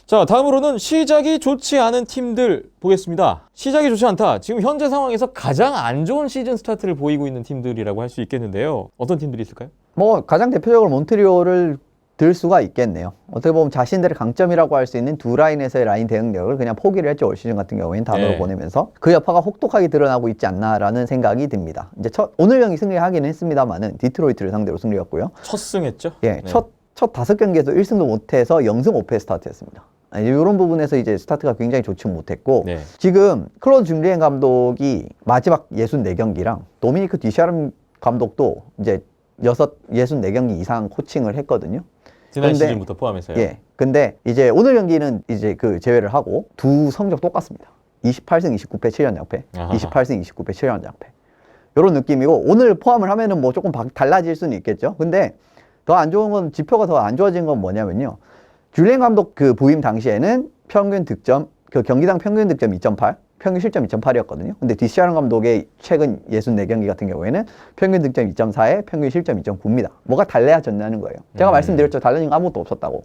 자, 다음으로는 시작이 좋지 않은 팀들 보겠습니다. 시작이 좋지 않다. 지금 현재 상황에서 가장 안 좋은 시즌 스타트를 보이고 있는 팀들이라고 할 수 있겠는데요. 어떤 팀들이 있을까요? 뭐 가장 대표적으로 몬트리올을 들 수가 있겠네요. 어떻게 보면 자신들의 강점이라고 할 수 있는 두 라인에서의 라인 대응력을 그냥 포기를 했죠. 올 시즌 같은 경우에는 단어로 네. 보내면서 그 여파가 혹독하게 드러나고 있지 않나라는 생각이 듭니다. 이제 오늘 경기 승리하기는 했습니다만은 디트로이트를 상대로 승리했고요. 첫 승했죠? 예, 네. 첫 5경기에서 1승도 못해서 0승 5패 스타트였습니다. 이런 부분에서 이제 스타트가 굉장히 좋지 못했고 네. 지금 클로드 줄리엔 감독이 마지막 64경기랑 도미니크 디샤름 감독도 이제 64경기 이상 코칭을 했거든요. 지난 근데- 시즌부터 포함해서요. 예. 근데 이제 오늘 경기는 이제 그 제외를 하고 두 성적 똑같습니다. 28승 29패 7연장패. 아하. 28승 29패 7연장패. 요런 느낌이고 오늘 포함을 하면은 뭐 조금 달라질 수는 있겠죠. 근데 더 안 좋은 건 지표가 더 안 좋아진 건 뭐냐면요. 줄리엔 감독 그 부임 당시에는 평균 득점 그 경기당 평균 득점 2.8, 평균 실점 2.8이었거든요. 근데 디시아른 감독의 최근 64경기 같은 경우에는 평균 득점 2.4에 평균 실점 2.9입니다. 뭐가 달라졌냐는 거예요. 제가 말씀드렸죠. 달라진 거 아무것도 없었다고.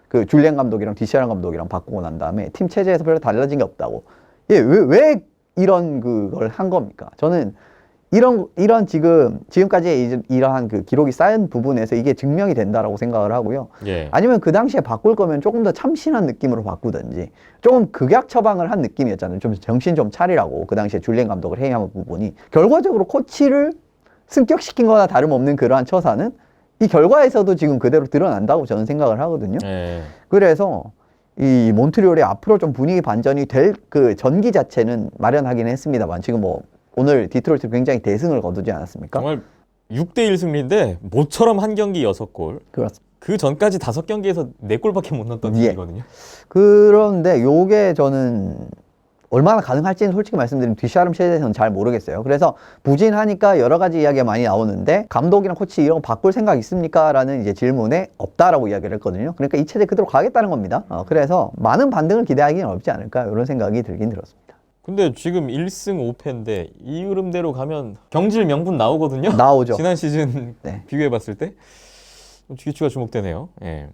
그 줄리엔 감독이랑 디시아른 감독이랑 바꾸고 난 다음에 팀 체제에서 별로 달라진 게 없다고. 예, 왜 이런 그걸 한 겁니까? 저는 이런 지금까지 이러한 그 기록이 쌓인 부분에서 이게 증명이 된다라고 생각을 하고요. 예. 아니면 그 당시에 바꿀 거면 조금 더 참신한 느낌으로 바꾸든지 조금 극약 처방을 한 느낌이었잖아요. 좀 정신 좀 차리라고 그 당시에 줄리엔 감독을 해임한 부분이 결과적으로 코치를 승격시킨 거나 다름없는 그러한 처사는 이 결과에서도 지금 그대로 드러난다고 저는 생각을 하거든요. 예. 그래서 이 몬트리올의 앞으로 좀 분위기 반전이 될 그 전기 자체는 마련하긴 했습니다만 지금 뭐 오늘 디트로이트 굉장히 대승을 거두지 않았습니까? 정말 6대1 승리인데 모처럼 한 경기 6골. 그렇습니다. 그 전까지 5경기에서 4골밖에 못 넣었던 예. 팀이거든요. 그런데 요게 저는 얼마나 가능할지는 솔직히 말씀드리면 디샤름 체제에서는 잘 모르겠어요. 그래서 부진하니까 여러 가지 이야기가 많이 나오는데 감독이랑 코치 이런 거 바꿀 생각 있습니까? 라는 이제 질문에 없다라고 이야기를 했거든요. 그러니까 이 체제 그대로 가겠다는 겁니다. 그래서 많은 반등을 기대하기는 어렵지 않을까 이런 생각이 들긴 들었습니다. 근데 지금 1승 5패인데 이 흐름대로 가면 경질 명분 나오거든요. 나오죠. 지난 시즌 네. 비교해봤을 때. GH가 주목되네요. 예.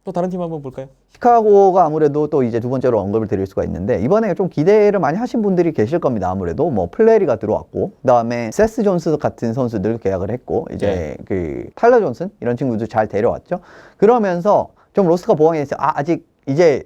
또 다른 팀 한번 볼까요? 시카고가 아무래도 또 이제 두 번째로 언급을 드릴 수가 있는데 이번에 좀 기대를 많이 하신 분들이 계실 겁니다. 아무래도 뭐 플레리가 들어왔고 그다음에 세스 존스 같은 선수들 계약을 했고 이제 그 타일러 존슨 이런 친구도 잘 데려왔죠. 그러면서 좀 로스가 보강이 됐어요. 아직 이제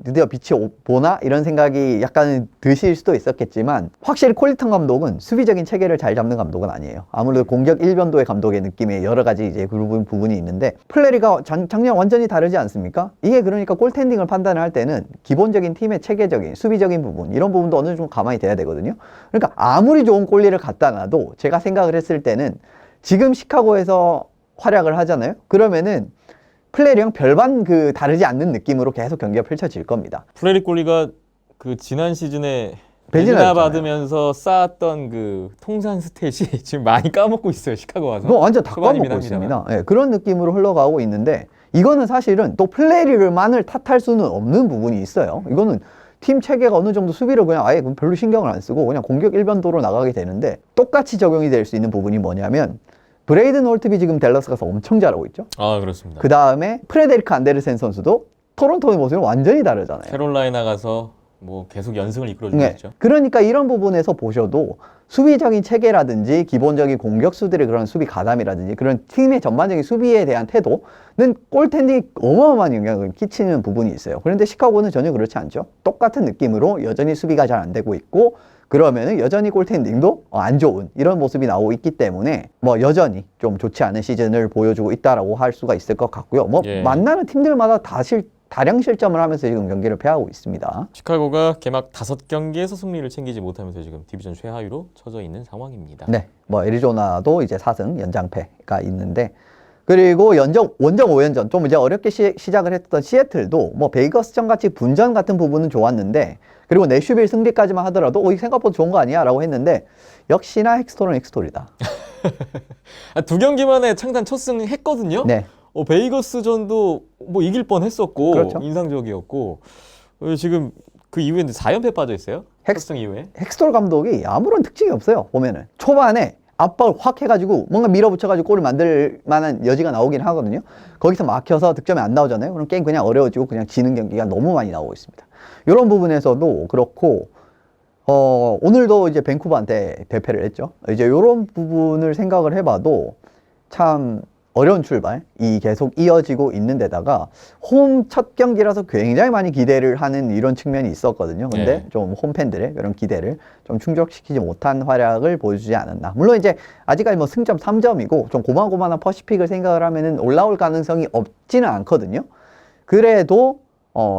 드디어 빛이 보나? 이런 생각이 약간 드실 수도 있었겠지만 확실히 콜리턴 감독은 수비적인 체계를 잘 잡는 감독은 아니에요. 아무래도 공격 일변도의 감독의 느낌의 여러 가지 이제 그런 부분이 있는데 플레리가 작년 완전히 다르지 않습니까? 이게 그러니까 골텐딩을 판단을 할 때는 기본적인 팀의 체계적인 수비적인 부분 이런 부분도 어느 정도 가만히 돼야 되거든요. 그러니까 아무리 좋은 골리를 갖다 놔도 제가 생각을 했을 때는 지금 시카고에서 활약을 하잖아요. 그러면은 플레이랑 별반 다르지 않는 느낌으로 계속 경기가 펼쳐질 겁니다. 플레리 꼴리가 그 지난 시즌에 베지나 베지나 받으면서 쌓았던 그 통산 스탯이 지금 많이 까먹고 있어요. 시카고 와서. 그거 완전 다 초반이긴 까먹고 합니다만. 있습니다. 예, 그런 느낌으로 흘러가고 있는데 이거는 사실은 또 플레리만을 탓할 수는 없는 부분이 있어요. 이거는 팀 체계가 어느 정도 수비를 그냥 아예 별로 신경을 안 쓰고 그냥 공격 일변도로 나가게 되는데 똑같이 적용이 될 수 있는 부분이 뭐냐면 브레이든 홀트비 지금 댈러스 가서 엄청 잘하고 있죠. 아, 그렇습니다. 그 다음에 프레데리크 안데르센 선수도 토론토의 모습이 완전히 다르잖아요. 캐롤라이나 가서 뭐 계속 연승을 이끌어주고 네. 있죠. 그러니까 이런 부분에서 보셔도 수비적인 체계라든지 기본적인 공격수들의 그런 수비 가담이라든지 그런 팀의 전반적인 수비에 대한 태도는 골텐딩이 어마어마한 영향을 끼치는 부분이 있어요. 그런데 시카고는 전혀 그렇지 않죠. 똑같은 느낌으로 여전히 수비가 잘 안 되고 있고 그러면은 여전히 골텐딩도 안 좋은 이런 모습이 나오고 있기 때문에 뭐 여전히 좀 좋지 않은 시즌을 보여주고 있다라고 할 수가 있을 것 같고요. 뭐 예. 만나는 팀들마다 다량 실점을 하면서 지금 경기를 패하고 있습니다. 시카고가 개막 5경기에서 승리를 챙기지 못하면서 지금 디비전 최하위로 처져 있는 상황입니다. 네, 뭐 애리조나도 이제 4승 연장패가 있는데 그리고 원정 5연전 좀 이제 어렵게 시작을 했던 시애틀도 뭐 베이거스전 같이 분전 같은 부분은 좋았는데 그리고 내슈빌 승리까지만 하더라도 이 생각보다 좋은 거 아니야? 라고 했는데 역시나 헥스토는 헥스토리다. 두 경기만에 창단 첫 승 했거든요. 네. 베이거스전도 뭐 이길 뻔했었고 그렇죠. 인상적이었고 지금 그 이후에 4연패 빠져 있어요. 첫 승 이후에. 헥스토 감독이 아무런 특징이 없어요. 보면은 초반에 압박을 확 해가지고 뭔가 밀어붙여가지고 골을 만들 만한 여지가 나오긴 하거든요. 거기서 막혀서 득점이 안 나오잖아요. 그럼 게임 그냥 어려워지고 그냥 지는 경기가 너무 많이 나오고 있습니다. 이런 부분에서도 그렇고 오늘도 이제 밴쿠버한테 대패를 했죠. 이제 이런 부분을 생각을 해봐도 참 어려운 출발이 계속 이어지고 있는 데다가 홈 첫 경기라서 굉장히 많이 기대를 하는 이런 측면이 있었거든요. 근데 네. 좀 홈팬들의 그런 기대를 좀 충족시키지 못한 활약을 보여주지 않았나. 물론 이제 아직까지 뭐 승점 3점이고 좀 고만고만한 퍼시픽을 생각을 하면은 올라올 가능성이 없지는 않거든요. 그래도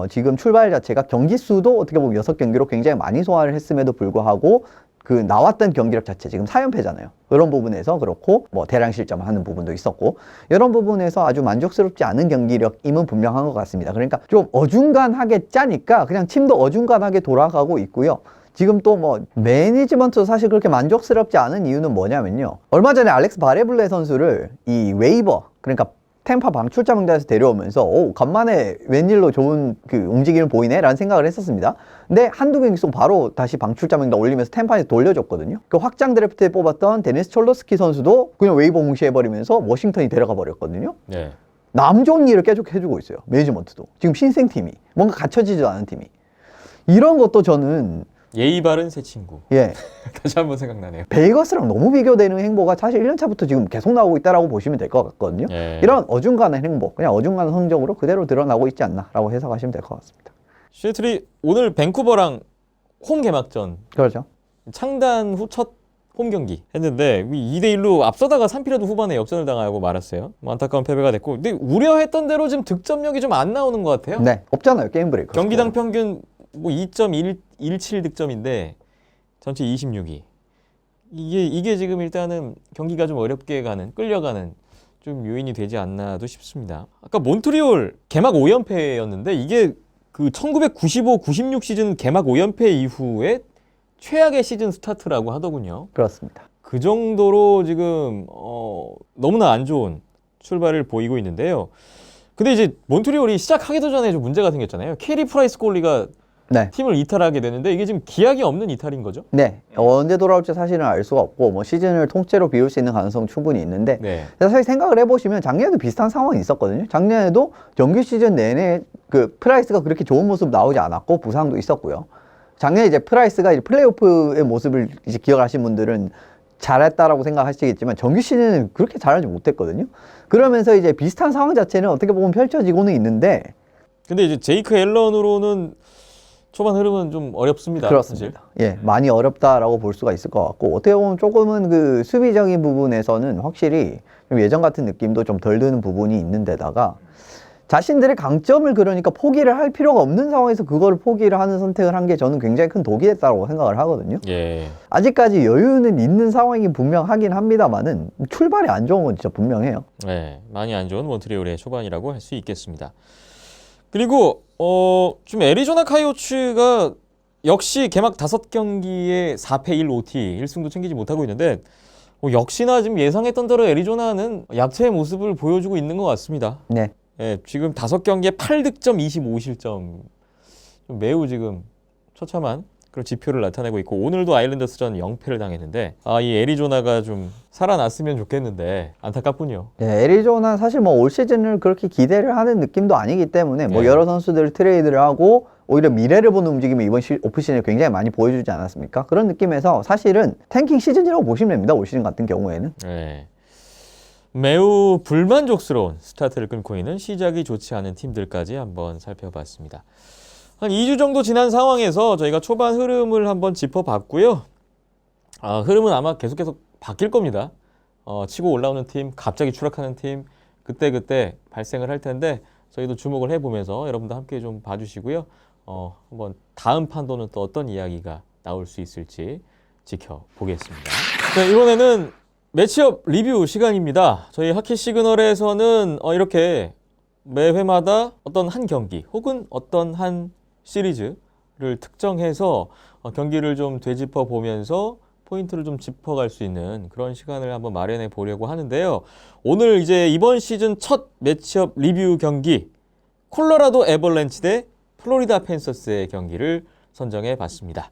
지금 출발 자체가 경기 수도 어떻게 보면 6경기로 굉장히 많이 소화를 했음에도 불구하고 그 나왔던 경기력 자체 지금 4연패잖아요. 그런 부분에서 그렇고 뭐 대량 실점을 하는 부분도 있었고 이런 부분에서 아주 만족스럽지 않은 경기력임은 분명한 것 같습니다. 그러니까 좀 어중간하게 짜니까 그냥 팀도 어중간하게 돌아가고 있고요. 지금 또 뭐 매니지먼트도 사실 그렇게 만족스럽지 않은 이유는 뭐냐면요. 얼마 전에 알렉스 바레블레 선수를 이 웨이버 그러니까 템파 방출자 명단에서 데려오면서 간만에 웬일로 좋은 그 움직임을 보이네 라는 생각을 했었습니다. 근데 한두 경기 속 바로 다시 방출자 명단 올리면서 템파에 돌려줬거든요. 그 확장 드래프트에 뽑았던 데니스 촐로스키 선수도 그냥 웨이버 무시해버리면서 워싱턴이 데려가 버렸거든요. 네. 남 좋은 일을 계속 해주고 있어요. 매니지먼트도. 지금 신생팀이 뭔가 갖춰지지도 않은 팀이 이런 것도 저는 예의 바른 새 친구. 예 다시 한번 생각나네요. 베이거스랑 너무 비교되는 행보가 사실 1년차부터 지금 계속 나오고 있다라고 보시면 될 것 같거든요. 예. 이런 어중간한 행보, 그냥 어중간한 성적으로 그대로 드러나고 있지 않나라고 해석하시면 될 것 같습니다. 시애틀이 오늘 밴쿠버랑 홈 개막전 그렇죠. 창단 후 첫 홈 경기 했는데 2대1로 앞서다가 3피리어드 후반에 역전을 당하고 말았어요. 뭐 안타까운 패배가 됐고 근데 우려했던 대로 지금 득점력이 좀 안 나오는 것 같아요. 네, 없잖아요 게임 브레이크. 경기당 평균 뭐 2.17 득점인데 전체 26위. 이게 지금 일단은 경기가 좀 어렵게 가는 끌려가는 좀 요인이 되지 않나도 싶습니다. 아까 몬트리올 개막 5연패였는데 이게 그 1995-96 시즌 개막 5연패 이후에 최악의 시즌 스타트라고 하더군요. 그렇습니다. 그 정도로 지금 너무나 안 좋은 출발을 보이고 있는데요. 근데 이제 몬트리올이 시작하기도 전에 좀 문제가 생겼잖아요. 캐리 프라이스 골리가 네. 팀을 이탈하게 되는데 이게 지금 기약이 없는 이탈인 거죠? 네. 언제 돌아올지 사실은 알 수가 없고 뭐 시즌을 통째로 비울 수 있는 가능성 충분히 있는데 네. 사실 생각을 해보시면 작년에도 비슷한 상황이 있었거든요. 작년에도 정규 시즌 내내 그 프라이스가 그렇게 좋은 모습 나오지 않았고 부상도 있었고요. 작년에 이제 프라이스가 이제 플레이오프의 모습을 이제 기억하신 분들은 잘했다라고 생각하시겠지만 정규 시즌은 그렇게 잘하지 못했거든요. 그러면서 이제 비슷한 상황 자체는 어떻게 보면 펼쳐지고는 있는데 근데 이제 제이크 앨런으로는 초반 흐름은 좀 어렵습니다. 그렇습니다. 예, 많이 어렵다라고 볼 수가 있을 것 같고 어떻게 보면 조금은 그 수비적인 부분에서는 확실히 좀 예전 같은 느낌도 좀 덜 드는 부분이 있는 데다가 자신들의 강점을 그러니까 포기를 할 필요가 없는 상황에서 그거를 포기를 하는 선택을 한 게 저는 굉장히 큰 독이 됐다고 생각을 하거든요. 예. 아직까지 여유는 있는 상황이 분명하긴 합니다만은 출발이 안 좋은 건 진짜 분명해요. 네, 많이 안 좋은 몬트리올의 초반이라고 할 수 있겠습니다. 그리고 좀 애리조나 카이오츠가 역시 개막 5경기에 4패 1OT 1승도 챙기지 못하고 있는데 역시나 지금 예상했던 대로 애리조나는 약체의 모습을 보여주고 있는 것 같습니다. 네. 예, 지금 5경기에 8득점 25실점 매우 지금 처참한 그런 지표를 나타내고 있고 오늘도 아일랜더스전 0패를 당했는데 이 애리조나가 좀 살아났으면 좋겠는데 안타깝군요. 네, 애리조나 사실 뭐 올 시즌을 그렇게 기대를 하는 느낌도 아니기 때문에 뭐 네. 여러 선수들 트레이드를 하고 오히려 미래를 보는 움직임을 이번 오프시즌에 굉장히 많이 보여주지 않았습니까? 그런 느낌에서 사실은 탱킹 시즌이라고 보시면 됩니다. 올 시즌 같은 경우에는. 네. 매우 불만족스러운 스타트를 끊고 있는 시작이 좋지 않은 팀들까지 한번 살펴봤습니다. 한 2주 정도 지난 상황에서 저희가 초반 흐름을 한번 짚어봤고요. 흐름은 아마 계속해서 바뀔 겁니다. 치고 올라오는 팀, 갑자기 추락하는 팀, 그때그때 발생을 할 텐데 저희도 주목을 해보면서 여러분도 함께 좀 봐주시고요. 한번 다음 판도는 또 어떤 이야기가 나올 수 있을지 지켜보겠습니다. 네, 이번에는 매치업 리뷰 시간입니다. 저희 하키 시그널에서는 이렇게 매 회마다 어떤 한 경기 혹은 어떤 한 시리즈를 특정해서 경기를 좀 되짚어 보면서 포인트를 좀 짚어갈 수 있는 그런 시간을 한번 마련해 보려고 하는데요. 오늘 이제 이번 시즌 첫 매치업 리뷰 경기 콜로라도 애벌랜치 대 플로리다 팬서스의 경기를 선정해 봤습니다.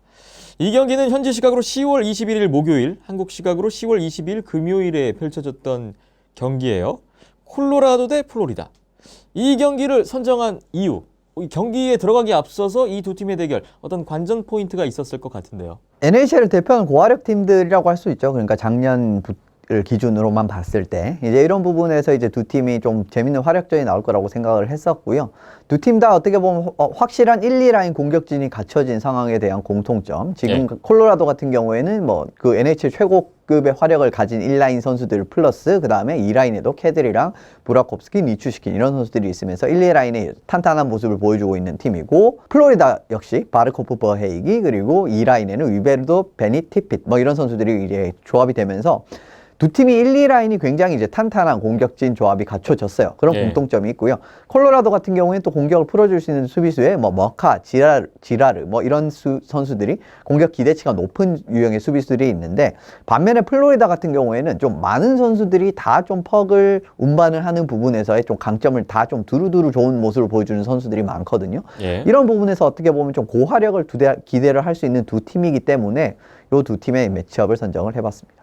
이 경기는 현지 시각으로 10월 21일 목요일, 한국 시각으로 10월 22일 금요일에 펼쳐졌던 경기예요. 콜로라도 대 플로리다. 이 경기를 선정한 이유, 경기에 들어가기 앞서서 이 두 팀의 대결 어떤 관전 포인트가 있었을 것 같은데요. NHL을 대표하는 고화력 팀들이라고 할 수 있죠. 그러니까 작년을 기준으로만 봤을 때 이제 이런 부분에서 이제 두 팀이 좀 재밌는 활약전이 나올 거라고 생각을 했었고요. 두 팀 다 어떻게 보면 확실한 1, 2라인 공격진이 갖춰진 상황에 대한 공통점. 지금 콜로라도 같은 경우에는 뭐 그 NHL 최고급의 활약을 가진 1라인 선수들 플러스 그 다음에 2라인에도 캐들이랑 브라콥스키, 니추시킨 이런 선수들이 있으면서 1, 2라인의 탄탄한 모습을 보여주고 있는 팀이고 플로리다 역시 바르코프 버헤이기 그리고 2라인에는 위베르도, 베니, 티핏 뭐 이런 선수들이 이제 조합이 되면서 두 팀이 1, 2라인이 굉장히 이제 탄탄한 공격진 조합이 갖춰졌어요. 그런 공통점이 있고요. 콜로라도 같은 경우에는 또 공격을 풀어줄 수 있는 수비수에 뭐 머카, 지라르 뭐 이런 선수들이 공격 기대치가 높은 유형의 수비수들이 있는데 반면에 플로리다 같은 경우에는 좀 많은 선수들이 다 좀 퍽을 운반을 하는 부분에서의 좀 강점을 다 좀 두루두루 좋은 모습을 보여주는 선수들이 많거든요. 이런 부분에서 어떻게 보면 좀 고화력을 기대를 할 수 있는 두 팀이기 때문에 이 두 팀의 매치업을 선정을 해봤습니다.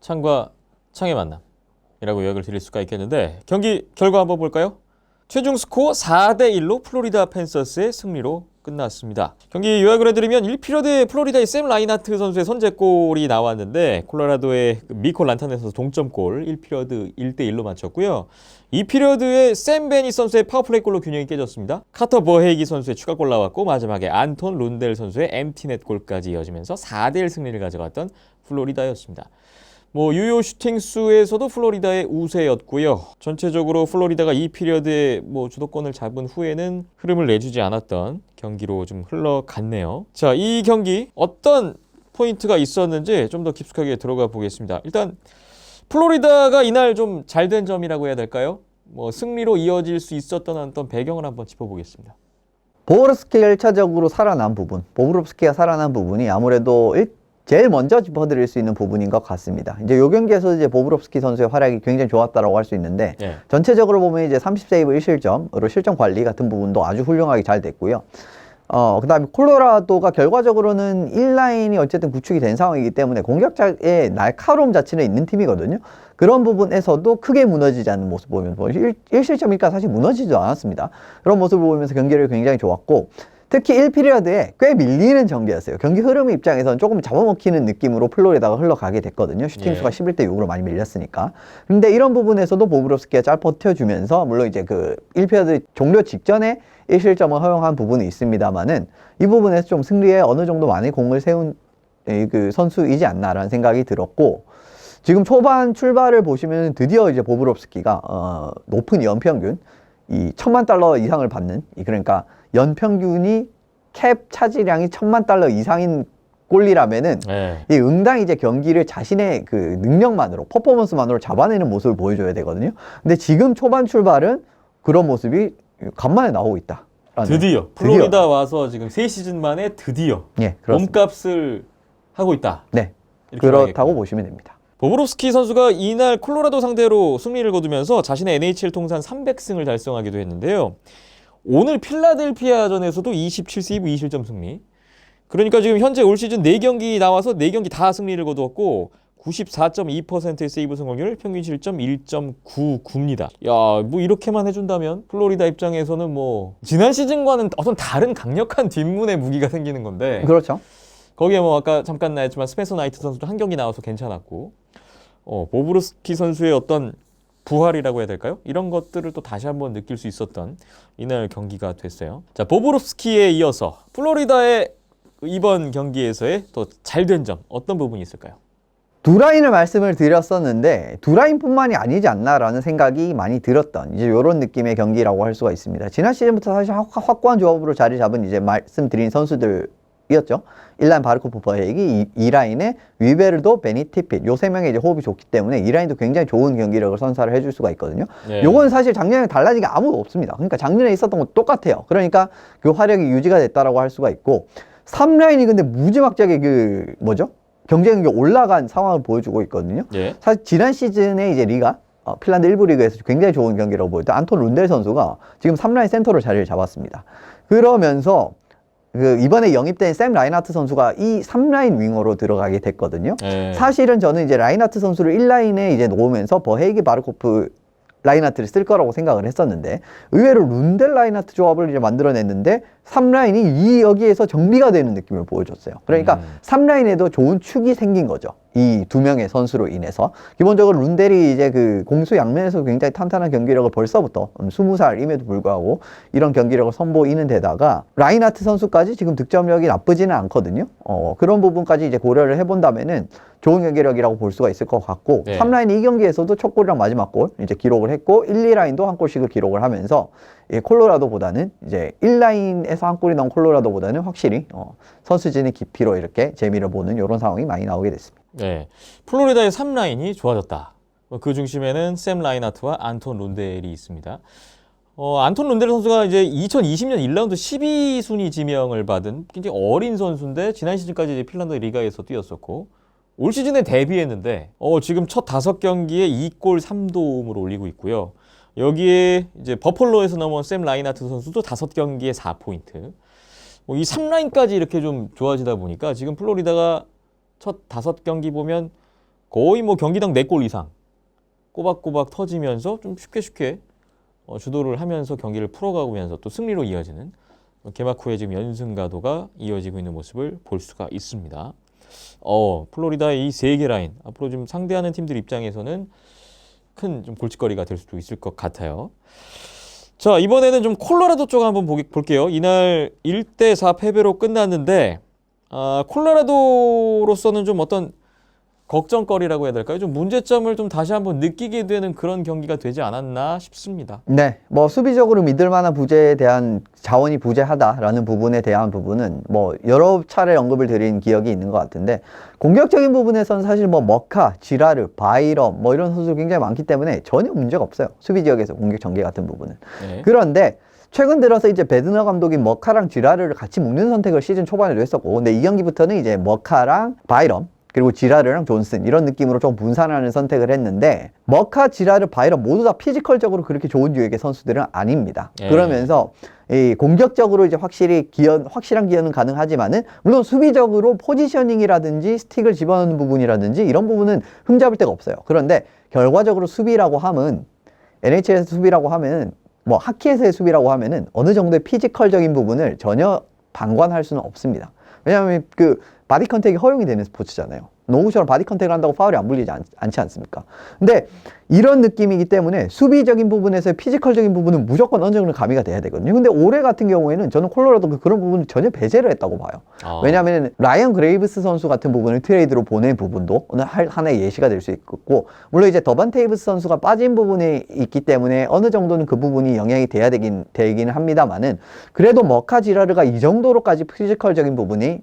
창과 창의 만남이라고 요약을 드릴 수가 있겠는데 경기 결과 한번 볼까요? 최종 스코어 4대1로 플로리다 팬서스의 승리로 끝났습니다. 경기 요약을 해드리면 1피리어드에 플로리다의 샘 라이나트 선수의 선제골이 나왔는데 콜로라도의 미코 란타네 선수 동점골 1피리어드 1대1로 마쳤고요. 2피리어드에 샘 베니 선수의 파워플레이 골로 균형이 깨졌습니다. 카터 버헤이기 선수의 추가골 나왔고 마지막에 안톤 룬델 선수의 엠티넷 골까지 이어지면서 4대1 승리를 가져갔던 플로리다였습니다. 유효 슈팅 수에서도 플로리다의 우세였고요. 전체적으로 플로리다가 2피리어드에 주도권을 잡은 후에는 흐름을 내주지 않았던 경기로 좀 흘러갔네요. 자, 이 경기 어떤 포인트가 있었는지 좀 더 깊숙하게 들어가 보겠습니다. 일단 플로리다가 이날 좀 잘된 점이라고 해야 될까요? 승리로 이어질 수 있었던 어떤 배경을 한번 짚어보겠습니다. 보브롭스키가 1차적으로 살아난 부분, 보브롭스키가 살아난 부분이 아무래도 제일 먼저 짚어드릴 수 있는 부분인 것 같습니다. 이제 요 경기에서 이제 보브롭스키 선수의 활약이 굉장히 좋았다라고 할 수 있는데 전체적으로 보면 이제 30세이브 1실점으로 실점 관리 같은 부분도 아주 훌륭하게 잘 됐고요. 그다음에 콜로라도가 결과적으로는 1라인이 어쨌든 구축이 된 상황이기 때문에 공격자의 날카로움 자체는 있는 팀이거든요. 그런 부분에서도 크게 무너지지 않는 모습 보이면서 1실점이니까 사실 무너지지도 않았습니다. 그런 모습을 보이면서 경기를 굉장히 좋았고, 특히 1피리어드에 꽤 밀리는 경기였어요. 경기 흐름 입장에서는 조금 잡아먹히는 느낌으로 플로리다가 흘러가게 됐거든요. 슈팅 수가 11대 6으로 많이 밀렸으니까. 근데 이런 부분에서도 보브롭스키가 잘 버텨주면서, 물론 이제 그 1피리어드 종료 직전에 1실점을 허용한 부분이 있습니다만은, 이 부분에서 좀 승리에 어느 정도 많이 공을 세운 그 선수이지 않나라는 생각이 들었고, 지금 초반 출발을 보시면 드디어 이제 보브롭스키가 높은 연평균, 이 $10,000,000 이상을 받는, 그러니까 연평균이 캡 차지량이 $10,000,000 이상인 골이라면은 이 응당히 이제 경기를 자신의 그 능력만으로, 퍼포먼스만으로 잡아내는 모습을 보여줘야 되거든요. 근데 지금 초반 출발은 그런 모습이 간만에 나오고 있다. 드디어 플로리다 와서 지금 3시즌 만에 드디어 몸값을 하고 있다. 네, 그렇다고 보시면 됩니다. 보브롭스키 선수가 이날 콜로라도 상대로 승리를 거두면서 자신의 NHL 통산 300승을 달성하기도 했는데요. 오늘 필라델피아전에서도 27세이브 2실점 승리. 그러니까 지금 현재 올 시즌 4경기 나와서 4경기 다 승리를 거두었고 94.2%의 세이브 성공률, 평균 실점 1.99입니다. 야, 뭐 이렇게만 해준다면 플로리다 입장에서는 뭐 지난 시즌과는 어떤 다른 강력한 뒷문의 무기가 생기는 건데. 그렇죠. 거기에 뭐 아까 잠깐 나왔지만 스펜서 나이트 선수도 한 경기 나와서 괜찮았고, 보브롭스키 선수의 어떤 부활이라고 해야 될까요? 이런 것들을 또 다시 한번 느낄 수 있었던 이날 경기가 됐어요. 자, 보브롭스키에 이어서 플로리다의 이번 경기에서의 또 잘된 점 어떤 부분이 있을까요? 두 라인을 말씀을 드렸었는데 두 라인뿐만이 아니지 않나라는 생각이 많이 들었던 이제 이런 느낌의 경기라고 할 수가 있습니다. 지난 시즌부터 사실 확고한 조합으로 자리 잡은 이제 말씀드린 선수들이었죠. 1라인 바르코프 버헤이기, 2라인에 위베르도, 베니티핏, 요 세 명의 이제 호흡이 좋기 때문에 2라인도 굉장히 좋은 경기력을 선사를 해줄 수가 있거든요. 요건 사실 작년에 달라진 게 아무도 없습니다. 그러니까 작년에 있었던 건 똑같아요. 그러니까 그 화력이 유지가 됐다라고 할 수가 있고, 3라인이 근데 무지막지하게 경쟁력이 올라간 상황을 보여주고 있거든요. 사실 지난 시즌에 이제 리가 핀란드 1부 리그에서 굉장히 좋은 경기라고 보였던 안톤 룬델 선수가 지금 3라인 센터로 자리를 잡았습니다. 그러면서 이번에 영입된 샘 라인하트 선수가 이 3라인 윙어로 들어가게 됐거든요. 사실은 저는 이제 라인하트 선수를 1라인에 이제 놓으면서 버헤이기, 바르코프, 라인하트를 쓸 거라고 생각을 했었는데 의외로 룬델 라인하트 조합을 이제 만들어냈는데 3라인이 여기에서 정비가 되는 느낌을 보여줬어요. 그러니까 3라인에도 좋은 축이 생긴 거죠. 이 두 명의 선수로 인해서. 기본적으로 룬델이 이제 그 공수 양면에서 굉장히 탄탄한 경기력을 벌써부터 20살임에도 불구하고 이런 경기력을 선보이는 데다가 라인하트 선수까지 지금 득점력이 나쁘지는 않거든요. 그런 부분까지 이제 고려를 해본다면은 좋은 경기력이라고 볼 수가 있을 것 같고, 3라인 이 경기에서도 첫 골이랑 마지막 골 이제 기록을 했고 1, 2라인도 한 골씩을 기록을 하면서 콜로라도보다는 이제 1라인에서 한 골이 나온 콜로라도보다는 확실히 선수진의 깊이로 이렇게 재미를 보는 이런 상황이 많이 나오게 됐습니다. 네, 플로리다의 3라인이 좋아졌다. 그 중심에는 샘 라인하트와 안톤 룬델이 있습니다. 안톤 룬델 선수가 이제 2020년 1라운드 12순위 지명을 받은 굉장히 어린 선수인데 지난 시즌까지 이제 핀란드 리가에서 뛰었었고 올 시즌에 데뷔했는데 지금 첫 5경기에 2골 3도움을 올리고 있고요. 여기에 이제 버펄로에서 넘어온 샘 라인하트 선수도 5경기에 4포인트. 이 3라인까지 이렇게 좀 좋아지다 보니까 지금 플로리다가 첫 5경기 보면 거의 뭐 경기당 4골 이상 꼬박꼬박 터지면서 좀 쉽게 주도를 하면서 경기를 풀어가면서 또 승리로 이어지는 개막 후에 지금 연승 가도가 이어지고 있는 모습을 볼 수가 있습니다. 플로리다의 이 3개 라인 앞으로 좀 상대하는 팀들 입장에서는 큰 좀 골칫거리가 될 수도 있을 것 같아요. 자, 이번에는 좀 콜로라도 쪽 한번 볼게요. 이날 1대4 패배로 끝났는데 콜로라도로서는 좀 어떤 걱정거리라고 해야 될까요? 좀 문제점을 좀 다시 한번 느끼게 되는 그런 경기가 되지 않았나 싶습니다. 네, 뭐 수비적으로 믿을 만한 부재에 대한 자원이 부재하다라는 부분에 대한 부분은 뭐 여러 차례 언급을 드린 기억이 있는 것 같은데, 공격적인 부분에서는 사실 뭐 머카, 지라르, 바이럼 뭐 이런 선수들 굉장히 많기 때문에 전혀 문제가 없어요. 수비 지역에서 공격 전개 같은 부분은. 그런데 최근 들어서 이제 베드너 감독이 머카랑 지라르를 같이 묶는 선택을 시즌 초반에도 했었고, 근데 이 경기부터는 이제 머카랑 바이럼 그리고 지라르랑 존슨 이런 느낌으로 좀 분산하는 선택을 했는데 머카, 지라르, 바이런 모두 다 피지컬적으로 그렇게 좋은 유액의 선수들은 아닙니다. 예. 그러면서 이 공격적으로 이제 확실한 기여는 가능하지만은 물론 수비적으로 포지셔닝이라든지 스틱을 집어넣는 부분이라든지 이런 부분은 흠잡을 데가 없어요. 그런데 결과적으로 수비라고 하면 NHL에서 수비라고 하면은 뭐 하키에서의 수비라고 하면은 어느 정도의 피지컬적인 부분을 전혀 방관할 수는 없습니다. 왜냐하면 그 바디 컨택이 허용이 되는 스포츠잖아요. 농구처럼 바디 컨택을 한다고 파울이 안 불리지 않지 않습니까? 근데 이런 느낌이기 때문에 수비적인 부분에서 피지컬적인 부분은 무조건 어느 정도 가미가 돼야 되거든요. 근데 올해 같은 경우에는 저는 콜로라도 그런 부분을 전혀 배제를 했다고 봐요. 왜냐하면 라이언 그레이브스 선수 같은 부분을 트레이드로 보낸 부분도 오늘 하나의 예시가 될 수 있고, 물론 이제 더반 테이브스 선수가 빠진 부분이 있기 때문에 어느 정도는 그 부분이 영향이 돼야 되긴 합니다만은 그래도 머카, 지라르가 이 정도로까지 피지컬적인 부분이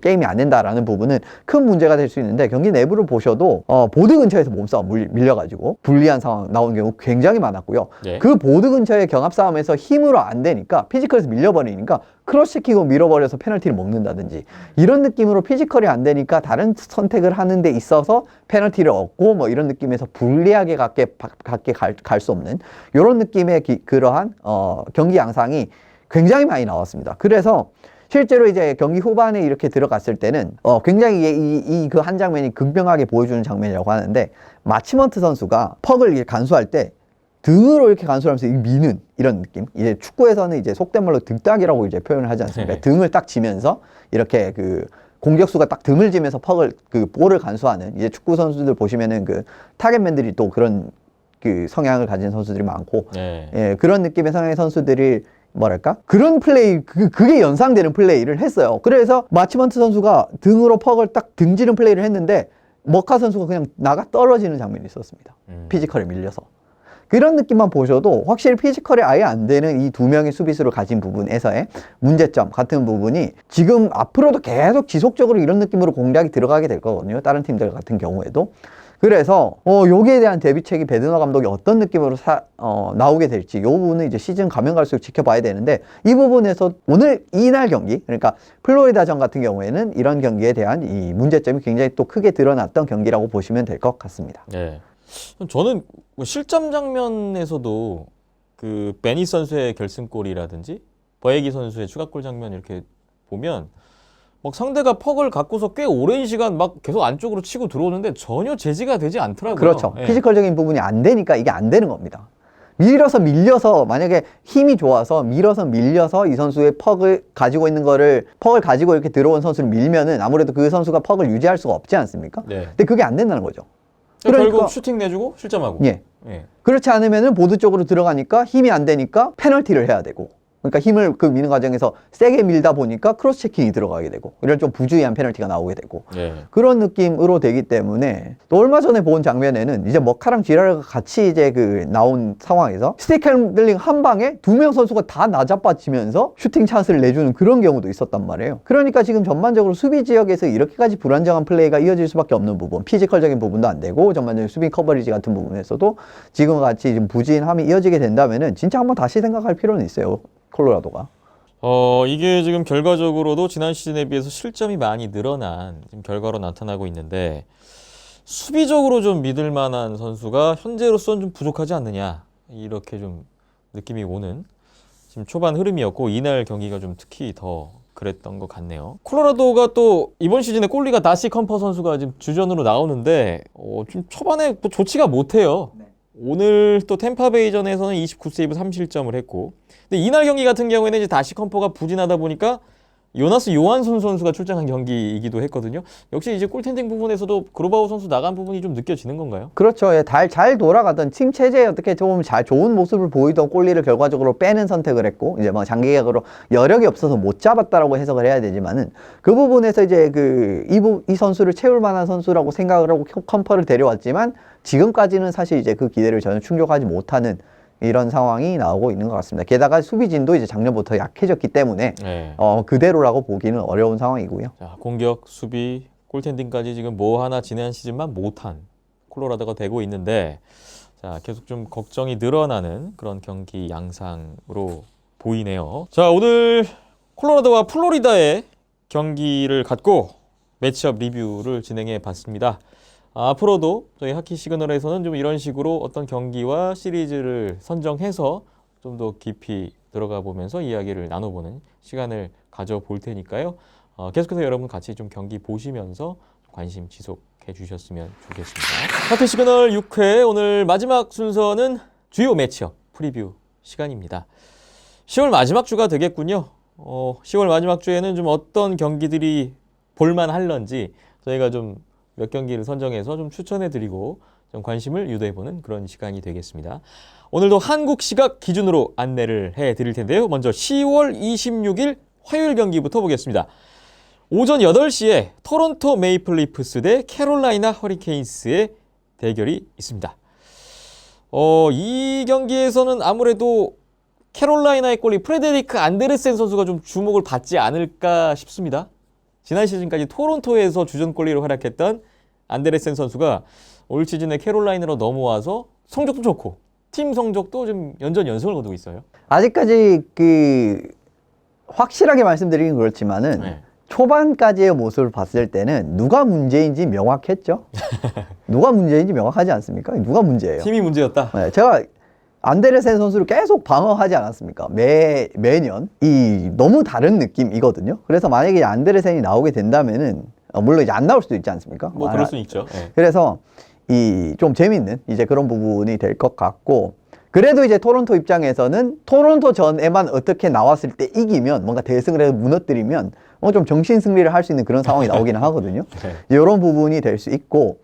게임이 안 된다라는 부분은 큰 문제가 될 수 있는데, 경기 내부를 보셔도 보드 근처에서 몸싸움 밀려가지고 불리한 상황 나오는 경우 굉장히 많았고요. 예. 그 보드 근처의 경합 싸움에서 힘으로 안 되니까 피지컬에서 밀려버리니까 크로스체킹으로 밀어버려서 페널티를 먹는다든지 이런 느낌으로 피지컬이 안 되니까 다른 선택을 하는 데 있어서 페널티를 얻고 뭐 이런 느낌에서 불리하게 갈 수 없는 이런 느낌의 그러한 경기 양상이 굉장히 많이 나왔습니다. 그래서 실제로 이제 경기 후반에 이렇게 들어갔을 때는 굉장히 그 한 장면이 극명하게 보여주는 장면이라고 하는데, 마치먼트 선수가 퍽을 이렇게 간수할 때 등으로 이렇게 간수하면서 미는 이런 느낌. 이제 축구에서는 이제 속된 말로 등딱이라고 이제 표현을 하지 않습니까? 네. 등을 딱 지면서 이렇게 그 공격수가 딱 등을 지면서 볼을 간수하는, 이제 축구 선수들 보시면은 그 타겟맨들이 또 그런 그 성향을 가진 선수들이 많고, 네. 예, 그런 느낌의 성향의 선수들이 뭐랄까? 그런 플레이, 그게 연상되는 플레이를 했어요. 그래서 마치먼트 선수가 등으로 퍽을 딱 등지는 플레이를 했는데 머카 선수가 그냥 나가 떨어지는 장면이 있었습니다. 피지컬에 밀려서. 그런 느낌만 보셔도 확실히 피지컬이 아예 안 되는 이 두 명의 수비수를 가진 부분에서의 문제점 같은 부분이 지금 앞으로도 계속 지속적으로 이런 느낌으로 공략이 들어가게 될 거거든요. 다른 팀들 같은 경우에도. 그래서 여기에 대한 대비책이 베드너 감독이 어떤 느낌으로 나오게 될지 이 부분은 이제 시즌 가면 갈수록 지켜봐야 되는데, 이 부분에서 이날 경기, 그러니까 플로리다전 같은 경우에는 이런 경기에 대한 이 문제점이 굉장히 또 크게 드러났던 경기라고 보시면 될 것 같습니다. 네. 저는 뭐 실점 장면에서도 그 베니 선수의 결승골이라든지 버에기 선수의 추가골 장면 이렇게 보면 막 상대가 퍽을 갖고서 꽤 오랜 시간 막 계속 안쪽으로 치고 들어오는데 전혀 제지가 되지 않더라고요. 그렇죠. 예. 피지컬적인 부분이 안 되니까 이게 안 되는 겁니다. 밀려서 만약에 힘이 좋아서 밀려서 이 선수의 퍽을 가지고 이렇게 들어온 선수를 밀면은 아무래도 그 선수가 퍽을 유지할 수가 없지 않습니까? 네. 근데 그게 안 된다는 거죠. 결국 슈팅 내주고 실점하고. 예. 예. 그렇지 않으면은 보드 쪽으로 들어가니까 힘이 안 되니까 페널티를 해야 되고, 그러니까 힘을 미는 과정에서 세게 밀다 보니까 크로스 체킹이 들어가게 되고, 이런 좀 부주의한 페널티가 나오게 되고, 예. 그런 느낌으로 되기 때문에, 또 얼마 전에 본 장면에는 이제 머카랑 지라르가 같이 이제 나온 상황에서 스틱 핸들링 한 방에 두 명 선수가 다 나자빠지면서 슈팅 찬스를 내주는 그런 경우도 있었단 말이에요. 그러니까 지금 전반적으로 수비 지역에서 이렇게까지 불안정한 플레이가 이어질 수밖에 없는 부분, 피지컬적인 부분도 안 되고 전반적인 수비 커버리지 같은 부분에서도 지금과 같이 좀 부진함이 이어지게 된다면은 진짜 한번 다시 생각할 필요는 있어요, 콜로라도가. 이게 지금 결과적으로도 지난 시즌에 비해서 실점이 많이 늘어난 지금 결과로 나타나고 있는데, 수비적으로 좀 믿을 만한 선수가 현재로서는 좀 부족하지 않느냐, 이렇게 좀 느낌이 오는 지금 초반 흐름이었고, 이날 경기가 좀 특히 더 그랬던 것 같네요. 콜로라도가 또 이번 시즌에 골리가 다시 컴퍼 선수가 지금 주전으로 나오는데 좀 초반에 뭐 좋지가 못해요. 오늘 또 템파베이전에서는 29세이브 3실점을 했고, 근데 이날 경기 같은 경우에는 이제 다시 컴퍼가 부진하다 보니까 요나스 요한슨 선수가 출장한 경기이기도 했거든요. 역시 이제 골텐딩 부분에서도 그로바우 선수 나간 부분이 좀 느껴지는 건가요? 그렇죠. 예, 잘 돌아가던 팀 체제에 어떻게 좀 좋은 모습을 보이던 골리를 결과적으로 빼는 선택을 했고, 이제 뭐 장기계약으로 여력이 없어서 못 잡았다라고 해석을 해야 되지만은, 그 부분에서 이제 이 선수를 채울 만한 선수라고 생각을 하고 컴퍼를 데려왔지만, 지금까지는 사실 이제 그 기대를 전혀 충족하지 못하는 이런 상황이 나오고 있는 것 같습니다. 게다가 수비진도 이제 작년부터 약해졌기 때문에 네. 그대로라고 보기는 어려운 상황이고요. 자, 공격, 수비, 골텐딩까지 지금 뭐 하나 지난 시즌만 못한 콜로라도가 되고 있는데, 자, 계속 좀 걱정이 늘어나는 그런 경기 양상으로 보이네요. 자, 오늘 콜로라도와 플로리다의 경기를 갖고 매치업 리뷰를 진행해 봤습니다. 앞으로도 저희 하키 시그널에서는 좀 이런 식으로 어떤 경기와 시리즈를 선정해서 좀 더 깊이 들어가 보면서 이야기를 나눠보는 시간을 가져볼 테니까요. 계속해서 여러분 같이 좀 경기 보시면서 관심 지속해 주셨으면 좋겠습니다. 하키 시그널 6회 오늘 마지막 순서는 주요 매치업 프리뷰 시간입니다. 10월 마지막 주가 되겠군요. 10월 마지막 주에는 좀 어떤 경기들이 볼만할런지 저희가 좀 몇 경기를 선정해서 좀 추천해드리고 좀 관심을 유도해보는 그런 시간이 되겠습니다. 오늘도 한국 시각 기준으로 안내를 해드릴 텐데요. 먼저 10월 26일 화요일 경기부터 보겠습니다. 오전 8시에 토론토 메이플 리프스 대 캐롤라이나 허리케인스의 대결이 있습니다. 이 경기에서는 아무래도 캐롤라이나의 골리 프레데리크 안데르센 선수가 좀 주목을 받지 않을까 싶습니다. 지난 시즌까지 토론토에서 주전 골리로 활약했던 안데르센 선수가 올 시즌에 캐롤라이나로 넘어와서 성적도 좋고 팀 성적도 좀 연전연승을 거두고 있어요. 아직까지 확실하게 말씀드리긴 그렇지만은 네. 초반까지의 모습을 봤을 때는 누가 문제인지 명확했죠. 누가 문제인지 명확하지 않습니까? 누가 문제예요? 팀이 문제였다. 네, 제가 안데르센 선수를 계속 방어하지 않았습니까? 매년 너무 다른 느낌이거든요. 그래서 만약에 안데르센이 나오게 된다면은 물론 이제 안 나올 수도 있지 않습니까? 뭐 그럴 수는 있죠. 네. 그래서 좀 재밌는 이제 그런 부분이 될 것 같고, 그래도 이제 토론토 입장에서는 토론토 전에만 어떻게 나왔을 때 이기면 뭔가 대승을 해서 무너뜨리면 좀 정신 승리를 할 수 있는 그런 상황이 나오기는 하거든요. 네. 이런 부분이 될 수 있고,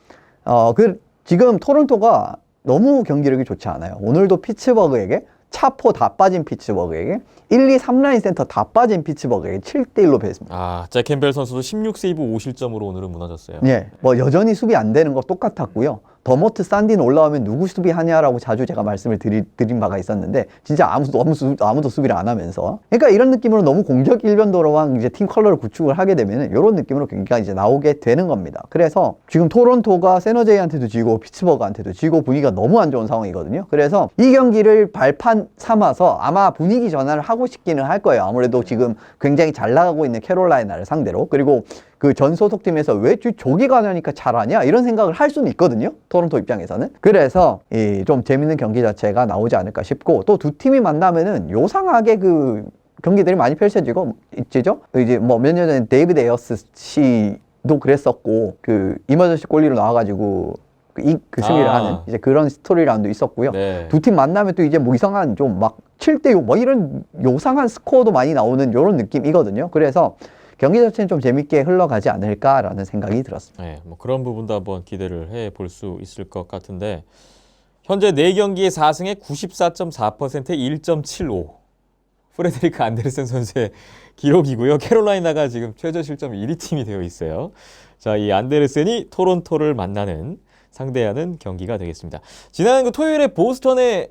지금 토론토가 너무 경기력이 좋지 않아요. 오늘도 피츠버그에게 차포 다 빠진 피츠버그에게 1, 2, 3라인 센터 다 빠진 피츠버그에게 7대1로 패했습니다. 잭 캠벨 선수도 16세이브 5실점으로 오늘은 무너졌어요. 예, 뭐 여전히 수비 안 되는 거 똑같았고요. 더모트 산딘 올라오면 누구 수비하냐라고 자주 제가 말씀을 드린 바가 있었는데 진짜 아무도 수비를 안 하면서, 그러니까 이런 느낌으로 너무 공격 일변도로만 이제 팀 컬러를 구축을 하게 되면 이런 느낌으로 경기가 이제 나오게 되는 겁니다. 그래서 지금 토론토가 세너제이한테도 지고 피츠버그한테도 지고 분위기가 너무 안 좋은 상황이거든요. 그래서 이 경기를 발판 삼아서 아마 분위기 전환을 하고 싶기는 할 거예요. 아무래도 지금 굉장히 잘 나가고 있는 캐롤라이나를 상대로. 그리고 그 전 소속팀에서 왜 저기 가냐니까 잘하냐 이런 생각을 할 수는 있거든요, 토론토 입장에서는. 그래서 좀 재밌는 경기 자체가 나오지 않을까 싶고, 또 두 팀이 만나면은 요상하게 경기들이 많이 펼쳐지고 있죠. 이제 뭐 몇 년 전에 데이비드 에어스 씨도 그랬었고, 이머전시 골리로 나와가지고 승리를 하는 이제 그런 스토리라인도 있었고요. 네. 두 팀 만나면 또 이제 뭐 이상한 좀 막 7대6 뭐 이런 요상한 스코어도 많이 나오는 이런 느낌이거든요. 그래서 경기 자체는 좀 재밌게 흘러가지 않을까라는 생각이 들었습니다. 네, 뭐 그런 부분도 한번 기대를 해볼 수 있을 것 같은데, 현재 4경기에 4승에 94.4%에 1.75 프레데리크 안데르센 선수의 기록이고요. 캐롤라이나가 지금 최저 실점 1위 팀이 되어 있어요. 자, 이 안데르센이 토론토를 상대하는 경기가 되겠습니다. 지난 토요일에 보스턴의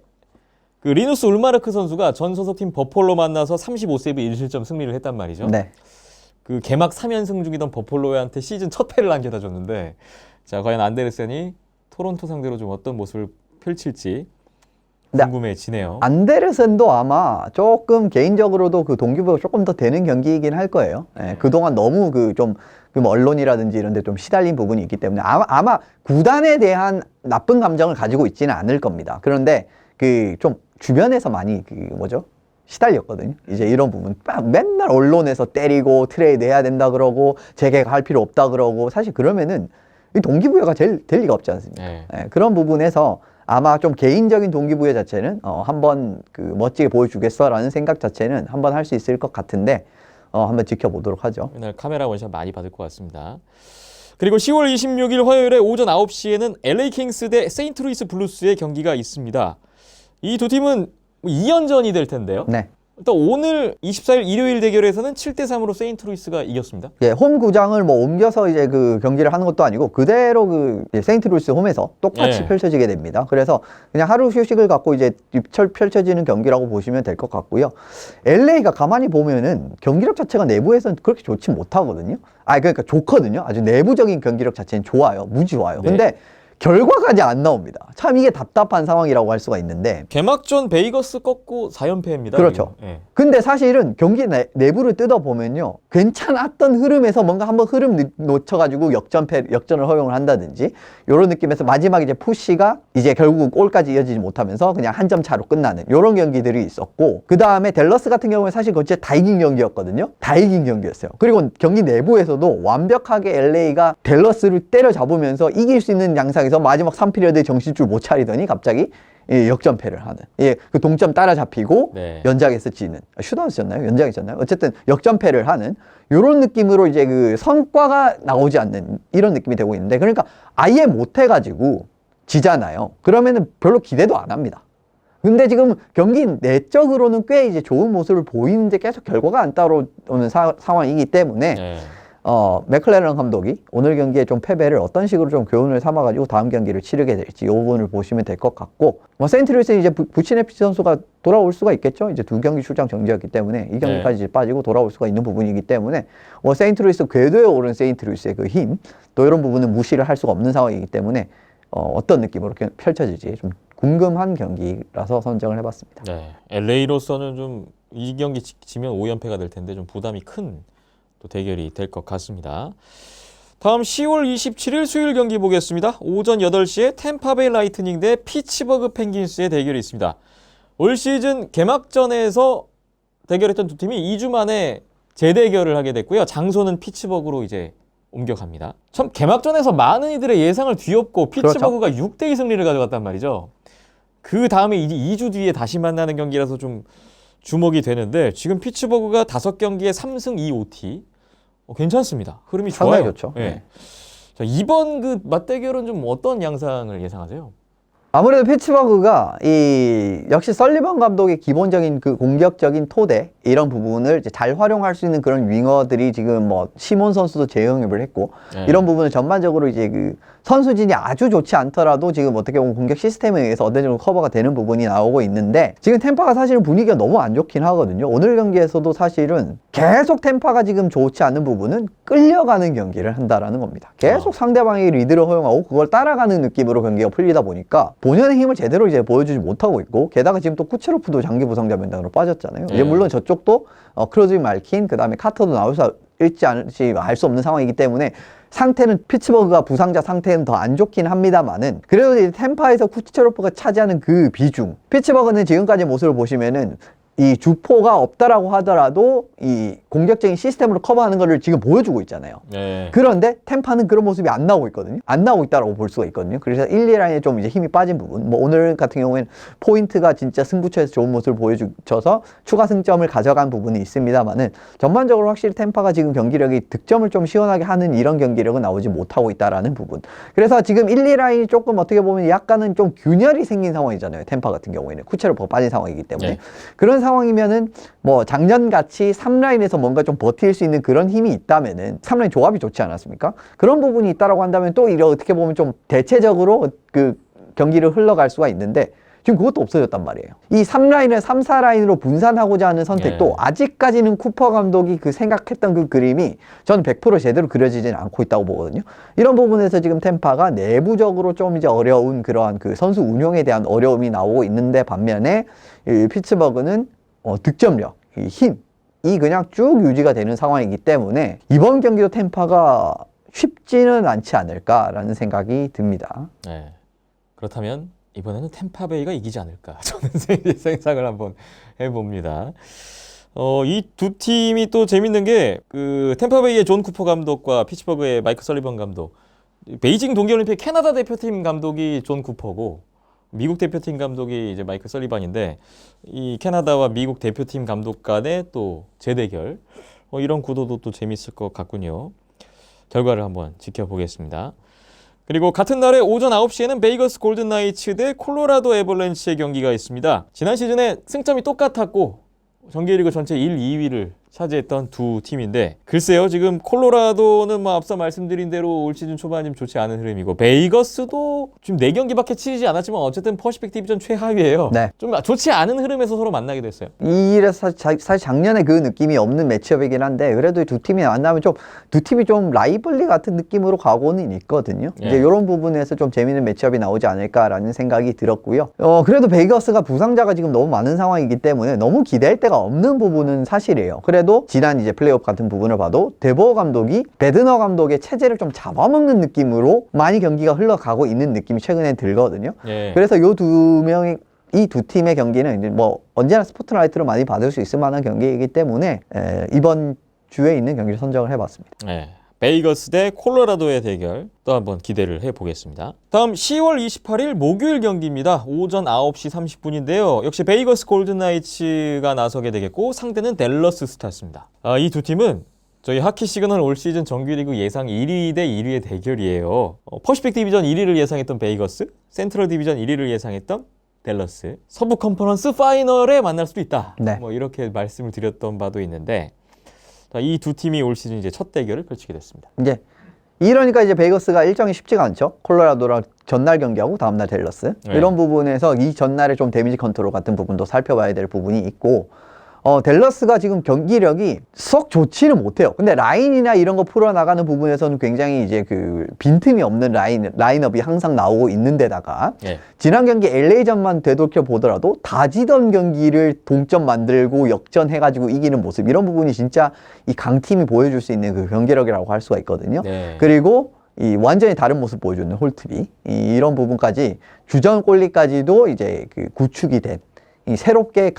리누스 울마르크 선수가 전 소속팀 버폴로 만나서 35세이브 1실점 승리를 했단 말이죠. 네. 개막 3연승 중이던 버폴로한테 시즌 첫 패를 안겨다 줬는데, 자, 과연 안데르센이 토론토 상대로 좀 어떤 모습을 펼칠지 궁금해지네요. 안데르센도 아마 조금 개인적으로도 동기부여가 조금 더 되는 경기이긴 할 거예요. 예, 그동안 너무 언론이라든지 이런 데 좀 시달린 부분이 있기 때문에 아마 구단에 대한 나쁜 감정을 가지고 있지는 않을 겁니다. 그런데 좀 주변에서 많이 시달렸거든요. 이제 이런 부분 맨날 언론에서 때리고 트레이드 해야 된다 그러고 재계할 필요 없다 그러고, 사실 그러면은 이 동기부여가 될 리가 없지 않습니까? 네. 예, 그런 부분에서 아마 좀 개인적인 동기부여 자체는 한번 멋지게 보여주겠어라는 생각 자체는 한번 할 수 있을 것 같은데 한번 지켜보도록 하죠. 맨날 카메라 원샷 많이 받을 것 같습니다. 그리고 10월 26일 화요일에 오전 9시에는 LA 킹스 대 세인트루이스 블루스의 경기가 있습니다. 이 두 팀은 2연전이 될 텐데요. 네. 일단 오늘 24일 일요일 대결에서는 7대3으로 세인트루이스가 이겼습니다. 예, 홈 구장을 옮겨서 이제 경기를 하는 것도 아니고 그대로 세인트루이스 홈에서 똑같이 예. 펼쳐지게 됩니다. 그래서 그냥 하루 휴식을 갖고 이제 펼쳐지는 경기라고 보시면 될 것 같고요. LA가 가만히 보면은 경기력 자체가 내부에서는 그렇게 좋지 못하거든요. 그러니까 좋거든요. 아주 내부적인 경기력 자체는 좋아요. 무지 좋아요. 네. 근데 결과까지 안 나옵니다. 참 이게 답답한 상황이라고 할 수가 있는데 개막전 베이거스 꺾고 4연패입니다. 그렇죠. 예. 근데 사실은 경기 내부를 뜯어보면요. 괜찮았던 흐름에서 뭔가 한번 흐름 놓쳐가지고 역전을 허용을 한다든지 이런 느낌에서 마지막에 이제 푸시가 이제 결국 골까지 이어지지 못하면서 그냥 한 점 차로 끝나는 이런 경기들이 있었고 그 다음에 댈러스 같은 경우는 사실 그때 다 이긴 경기였거든요. 다 이긴 경기였어요. 그리고 경기 내부에서도 완벽하게 LA가 댈러스를 때려잡으면서 이길 수 있는 양상에서 마지막 3피리어드에 정신줄 못 차리더니 갑자기 역전패를 하는. 그 동점 따라잡히고 네. 연장에서 지는. 슈다웃이었나요? 연장이었나요? 어쨌든 역전패를 하는 이런 느낌으로 이제 그 성과가 나오지 않는 이런 느낌이 되고 있는데 그러니까 아예 못해가지고 지잖아요. 그러면은 별로 기대도 안 합니다. 근데 지금 경기 내적으로는 꽤 이제 좋은 모습을 보이는데 계속 결과가 안 따라오는 상황이기 때문에 네. 맥클레런 감독이 오늘 경기에 좀 패배를 어떤 식으로 좀 교훈을 삼아가지고 다음 경기를 치르게 될지 이 부분을 보시면 될 것 같고 세인트루이스는 이제 부치네피 선수가 돌아올 수가 있겠죠. 이제 2경기 출장 정지였기 때문에 이 경기까지 이제 빠지고 돌아올 수가 있는 부분이기 때문에 세인트루이스 궤도에 오른 세인트루이스의 그 힘 또 이런 부분은 무시를 할 수가 없는 상황이기 때문에 어떤 느낌으로 펼쳐질지 좀 궁금한 경기라서 선정을 해봤습니다. 네. LA로서는 좀 이 경기 지면 5연패가 될 텐데 좀 부담이 큰 또 대결이 될 것 같습니다. 다음 10월 27일 수요일 경기 보겠습니다. 오전 8시에 템파베이 라이트닝 대 피츠버그 펭귄스의 대결이 있습니다. 올 시즌 개막전에서 대결했던 두 팀이 2주 만에 재대결을 하게 됐고요. 장소는 피츠버그로 이제 옮겨갑니다. 참 개막전에서 많은 이들의 예상을 뒤엎고 피츠버그가 그렇죠. 6대2 승리를 가져갔단 말이죠. 그 다음에 이제 2주 뒤에 다시 만나는 경기라서 좀 주목이 되는데 지금 피츠버그가 5경기에 3승 2OT 괜찮습니다. 흐름이 좋아요. 상당히 좋죠. 네. 네. 자, 이번 그 맞대결은 좀 어떤 양상을 예상하세요? 아무래도 피츠버그가 역시 설리번 감독의 기본적인 그 공격적인 토대 이런 부분을 이제 잘 활용할 수 있는 그런 윙어들이 지금 시몬 선수도 재영입을 했고 이런 부분을 전반적으로 이제 그 선수진이 아주 좋지 않더라도 지금 어떻게 보면 공격 시스템에 의해서 어느 정도 커버가 되는 부분이 나오고 있는데 지금 템파가 사실은 분위기가 너무 안 좋긴 하거든요. 오늘 경기에서도 사실은 계속 템파가 지금 좋지 않은 부분은 끌려가는 경기를 한다라는 겁니다. 계속 상대방의 리드를 허용하고 그걸 따라가는 느낌으로 경기가 풀리다 보니까 본연의 힘을 제대로 이제 보여주지 못하고 있고 게다가 지금 또 쿠체로프도 장기 부상자 명단으로 빠졌잖아요. 이제 물론 저쪽도 크로즈윙 말킨 그다음에 카터도 나올 수 있지 않을지 알 수 없는 상황이기 때문에 상태는 피츠버그가 부상자 상태는 더 안 좋긴 합니다만은 그래도 이제 템파에서 쿠체로프가 차지하는 그 비중 피츠버그는 지금까지 모습을 보시면은 이 주포가 없다라고 하더라도 이 공격적인 시스템으로 커버하는 거를 지금 보여주고 있잖아요. 네. 그런데 템파는 그런 모습이 안 나오고 있거든요. 안 나오고 있다라고 볼 수가 있거든요. 그래서 1, 2라인에 좀 이제 힘이 빠진 부분. 오늘 같은 경우에는 포인트가 진짜 승부처에서 좋은 모습을 보여줘서 추가 승점을 가져간 부분이 있습니다만은 전반적으로 확실히 템파가 지금 경기력이 득점을 좀 시원하게 하는 이런 경기력은 나오지 못하고 있다라는 부분. 그래서 지금 1, 2라인이 조금 어떻게 보면 약간은 좀 균열이 생긴 상황이잖아요. 템파 같은 경우에는 쿠체로퍼가 빠진 상황이기 때문에. 네. 그런 상황이면은 작년같이 3라인에서 뭔가 좀 버틸 수 있는 그런 힘이 있다면은 3라인 조합이 좋지 않았습니까? 그런 부분이 있다라고 한다면 또 이런 어떻게 보면 좀 대체적으로 그 경기를 흘러갈 수가 있는데 지금 그것도 없어졌단 말이에요. 이 3라인을 3, 4라인으로 분산하고자 하는 선택도 아직까지는 쿠퍼 감독이 그 생각했던 그 그림이 저는 100% 제대로 그려지지는 않고 있다고 보거든요. 이런 부분에서 지금 템파가 내부적으로 좀 이제 어려운 그러한 그 선수 운영에 대한 어려움이 나오고 있는데 반면에 이 피츠버그는 득점력, 이 힘, 이 그냥 쭉 유지가 되는 상황이기 때문에 이번 경기도 템파가 쉽지는 않지 않을까라는 생각이 듭니다. 네. 그렇다면 이번에는 템파베이가 이기지 않을까 저는 생각을 한번 해봅니다. 이 두 팀이 또 재밌는 게 그 템파베이의 존 쿠퍼 감독과 피츠버그의 마이크 설리번 감독, 베이징 동계올림픽 캐나다 대표팀 감독이 존 쿠퍼고 미국 대표팀 감독이 이제 마이크 설리번인데 이 캐나다와 미국 대표팀 감독 간의 또 재대결 이런 구도도 또 재밌을 것 같군요. 결과를 한번 지켜보겠습니다. 그리고 같은 날에 오전 9시에는 베이거스 골든 나이츠 대 콜로라도 애벌렌치의 경기가 있습니다. 지난 시즌에 승점이 똑같았고 정규리그 전체 1, 2위를 차지했던 두 팀인데 글쎄요 지금 콜로라도는 뭐 앞서 말씀드린 대로 올 시즌 초반이 좀 좋지 않은 흐름이고 베이거스도 지금 4경기밖에 치르지 않았지만 어쨌든 퍼시픽 디비전 최하위예요. 네. 좀 좋지 않은 흐름에서 서로 만나게 됐어요. 이래서 사실 작년에 그 느낌이 없는 매치업이긴 한데 그래도 이 두 팀이 만나면 좀 두 팀이 좀 라이벌리 같은 느낌으로 가고는 있거든요. 예. 이제 이런 부분에서 좀 재미있는 매치업이 나오지 않을까라는 생각이 들었고요. 그래도 베이거스가 부상자가 지금 너무 많은 상황이기 때문에 너무 기대할 데가 없는 부분은 사실이에요. 그래도 지난 이제 플레이오프 같은 부분을 봐도 데보어 감독이 베드너 감독의 체제를 좀 잡아먹는 느낌으로 많이 경기가 흘러가고 있는 느낌이 최근에 들거든요. 예. 그래서 요 두 명이 이 두 팀의 경기는 이제 뭐 언제나 스포트라이트로 많이 받을 수 있을 만한 경기이기 때문에 이번 주에 있는 경기를 선정을 해봤습니다. 네. 베이거스 대 콜로라도의 대결 또 한번 기대를 해보겠습니다. 다음 10월 28일 목요일 경기입니다. 오전 9시 30분인데요. 역시 베이거스 골든나이츠가 나서게 되겠고 상대는 댈러스 스타스입니다. 이 두 팀은 저희 하키 시그널 올 시즌 정규리그 예상 1위 대 1위의 대결이에요. 퍼시픽 디비전 1위를 예상했던 베이거스, 센트럴 디비전 1위를 예상했던 댈러스, 서부 컨퍼런스 파이널에 만날 수도 있다. 네. 뭐 이렇게 말씀을 드렸던 바도 있는데 이 두 팀이 올 시즌 이제 첫 대결을 펼치게 됐습니다. 이제 이러니까 이제 베이거스가 일정이 쉽지가 않죠. 콜로라도랑 전날 경기하고 다음날 댈러스. 네. 이런 부분에서 이 전날에 좀 데미지 컨트롤 같은 부분도 살펴봐야 될 부분이 있고 댈러스가 지금 경기력이 썩 좋지는 못해요. 근데 라인이나 이런 거 풀어나가는 부분에서는 굉장히 이제 그 빈틈이 없는 라인업이 항상 나오고 있는 데다가 네. 지난 경기 LA전만 되돌켜 보더라도 다지던 경기를 동점 만들고 역전해가지고 이기는 모습 이런 부분이 진짜 이 강팀이 보여줄 수 있는 그 경기력이라고 할 수가 있거든요. 네. 그리고 이 완전히 다른 모습 보여주는 홀트비 이런 부분까지 주전 골리까지도 이제 그 구축이 된 이 새롭게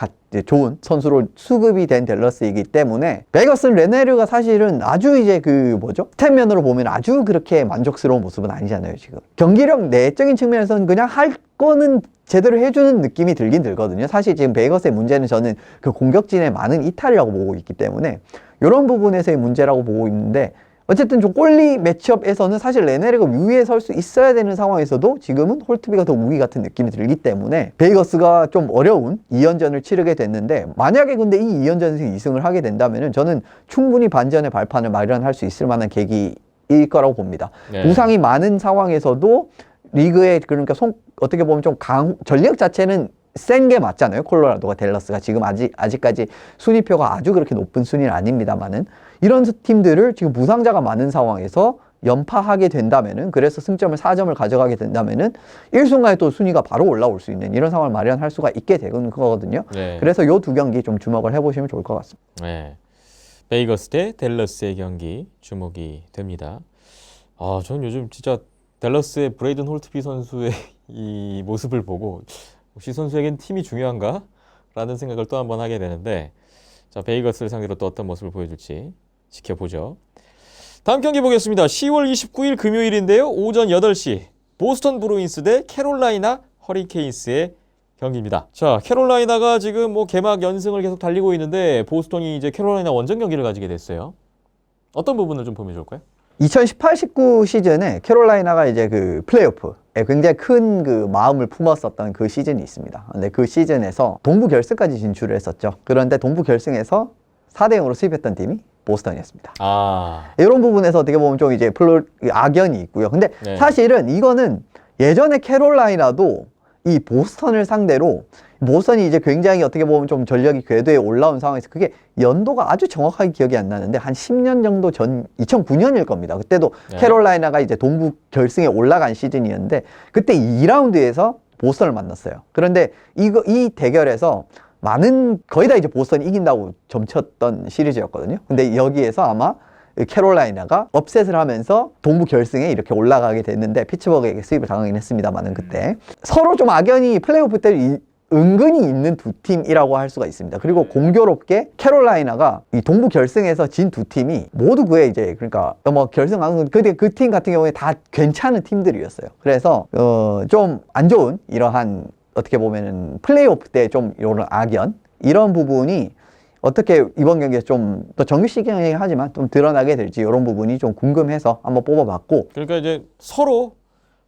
좋은 선수로 수급이 된 댈러스이기 때문에 베이거스 레네르가 사실은 아주 이제 그 뭐죠? 스탯면으로 보면 아주 그렇게 만족스러운 모습은 아니잖아요 지금. 경기력 내적인 측면에서는 그냥 할 거는 제대로 해주는 느낌이 들긴 들거든요. 사실 지금 베이거스의 문제는 저는 그 공격진의 많은 이탈이라고 보고 있기 때문에 이런 부분에서의 문제라고 보고 있는데 어쨌든 좀 꼴리 매치업에서는 사실 레네르가 위에 설 수 있어야 되는 상황에서도 지금은 홀트비가 더 우위 같은 느낌이 들기 때문에 베이거스가 좀 어려운 2연전을 치르게 됐는데 만약에 근데 이 2연전에서 2승을 하게 된다면은 저는 충분히 반전의 발판을 마련할 수 있을 만한 계기일 거라고 봅니다. 네. 부상이 많은 상황에서도 리그에 그러니까 어떻게 보면 좀 전력 자체는 센 게 맞잖아요. 콜로라도가 댈러스가 지금 아직까지 순위표가 아주 그렇게 높은 순위는 아닙니다만은 이런 팀들을 지금 부상자가 많은 상황에서 연파하게 된다면은 그래서 승점을 4점을 가져가게 된다면은 일순간에 또 순위가 바로 올라올 수 있는 이런 상황을 마련할 수가 있게 되는 거거든요. 네. 그래서 이 두 경기 좀 주목을 해보시면 좋을 것 같습니다. 네. 베이거스 대 댈러스의 경기 주목이 됩니다. 저는 요즘 진짜 댈러스의 브레이든 홀트비 선수의 이 모습을 보고 혹시 선수에겐 팀이 중요한가? 라는 생각을 또 한 번 하게 되는데 자 베이거스를 상대로 또 어떤 모습을 보여줄지 지켜보죠. 다음 경기 보겠습니다. 10월 29일 금요일인데요. 오전 8시 보스턴 브루인스 대 캐롤라이나 허리케인스의 경기입니다. 자 캐롤라이나가 지금 뭐 개막 연승을 계속 달리고 있는데 보스턴이 이제 캐롤라이나 원정 경기를 가지게 됐어요. 어떤 부분을 좀 보면 좋을까요? 2018-19 시즌에 캐롤라이나가 이제 그 플레이오프에 굉장히 큰 그 마음을 품었었던 그 시즌이 있습니다. 근데 그 시즌에서 동부 결승까지 진출을 했었죠. 그런데 동부 결승에서 4대0으로 수입했던 팀이 보스턴이었습니다. 이런 부분에서 어떻게 보면 좀 이제 악연이 있고요. 근데 네. 사실은 이거는 예전에 캐롤라이나도 이 보스턴을 상대로 보스턴이 이제 굉장히 어떻게 보면 좀 전력이 궤도에 올라온 상황에서 그게 연도가 아주 정확하게 기억이 안 나는데 한 10년 정도 전 2009년일 겁니다. 그때도 네. 캐롤라이나가 이제 동부 결승에 올라간 시즌이었는데 그때 2라운드에서 보스턴을 만났어요. 그런데 이 대결에서 거의 다 이제 보스턴이 이긴다고 점쳤던 시리즈였거든요. 근데 여기에서 아마 캐롤라이나가 업셋을 하면서 동부 결승에 이렇게 올라가게 됐는데 피츠버그에게 수입을 당하긴 했습니다만은 그때 서로 좀 악연이 플레이오프 때 은근히 있는 두 팀이라고 할 수가 있습니다. 그리고 공교롭게 캐롤라이나가 이 동부 결승에서 진 두 팀이 모두 그에 이제 그러니까 뭐 결승한 그 팀 같은 경우에 다 괜찮은 팀들이었어요. 그래서 좀 안 좋은 이러한 어떻게 보면은 플레이오프 때 좀 이런 악연 이런 부분이 어떻게 이번 경기에 좀 또 정규 시즌이긴 하지만 좀 드러나게 될지 이런 부분이 좀 궁금해서 한번 뽑아봤고 그러니까 이제 서로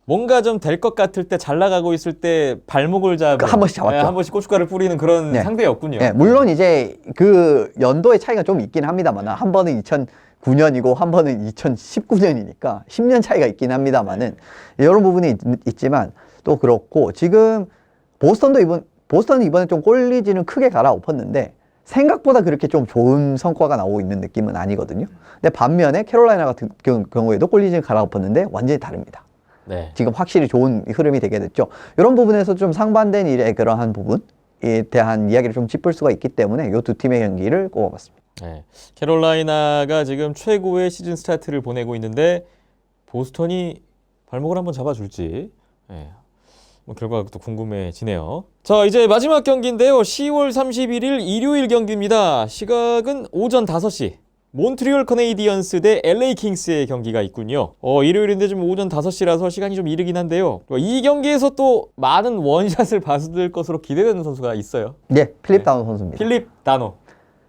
뭔가 좀 될 것 같을 때 잘 나가고 있을 때 발목을 잡은 한 번씩 잡았죠. 한 번씩 고춧가루 뿌리는 그런 네. 상대였군요. 네, 물론 이제 그 연도의 차이가 좀 있긴 합니다만 한 번은 2009년이고 한 번은 2019년이니까 10년 차이가 있긴 합니다만은 이런 부분이 있지만 또 그렇고 지금 보스턴은 이번에 좀 꼴리지는 크게 갈아엎었는데 생각보다 그렇게 좀 좋은 성과가 나오고 있는 느낌은 아니거든요. 근데 반면에 캐롤라이나 같은 경우에도 꼴리지는 갈아엎었는데 완전히 다릅니다. 네. 지금 확실히 좋은 흐름이 되게 됐죠. 이런 부분에서 좀 상반된 일의 그러한 부분에 대한 이야기를 좀 짚을 수가 있기 때문에 이 두 팀의 경기를 꼽아봤습니다. 네. 캐롤라이나가 지금 최고의 시즌 스타트를 보내고 있는데 보스턴이 발목을 한번 잡아줄지 네. 뭐 결과가 또 궁금해지네요. 자, 이제 마지막 경기인데요. 10월 31일 일요일 경기입니다. 시각은 오전 5시. 몬트리올 커네이디언스 대 LA 킹스의 경기가 있군요. 일요일인데 좀 오전 5시라서 시간이 좀 이르긴 한데요. 이 경기에서 또 많은 원샷을 받을 것으로 기대되는 선수가 있어요. 네, 필립 네. 다노 선수입니다. 필립 다노.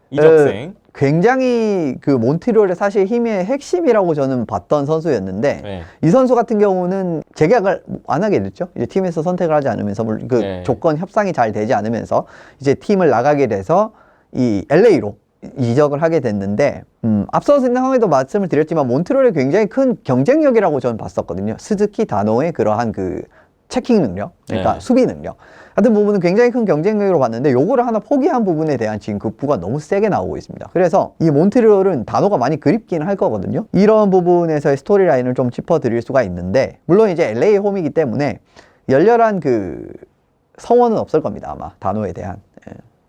이적생. 굉장히 그 몬트리올의 사실 힘의 핵심이라고 저는 봤던 선수였는데 네. 이 선수 같은 경우는 재계약을 안 하게 됐죠. 이제 팀에서 선택을 하지 않으면서 그 네. 조건 협상이 잘 되지 않으면서 이제 팀을 나가게 돼서 이 LA로 이적을 하게 됐는데 앞서 상황에도 말씀을 드렸지만 몬트리올의 굉장히 큰 경쟁력이라고 저는 봤었거든요. 스즈키 다노의 그러한 그 체킹 능력, 그러니까 네. 수비 능력 같은 부분은 굉장히 큰 경쟁력으로 봤는데 요거를 하나 포기한 부분에 대한 지금 급부가 너무 세게 나오고 있습니다. 그래서 이 몬트리올은 다노가 많이 그립긴 할 거거든요. 이런 부분에서의 스토리라인을 좀 짚어드릴 수가 있는데 물론 이제 LA 홈이기 때문에 열렬한 그 성원은 없을 겁니다. 아마 다노에 대한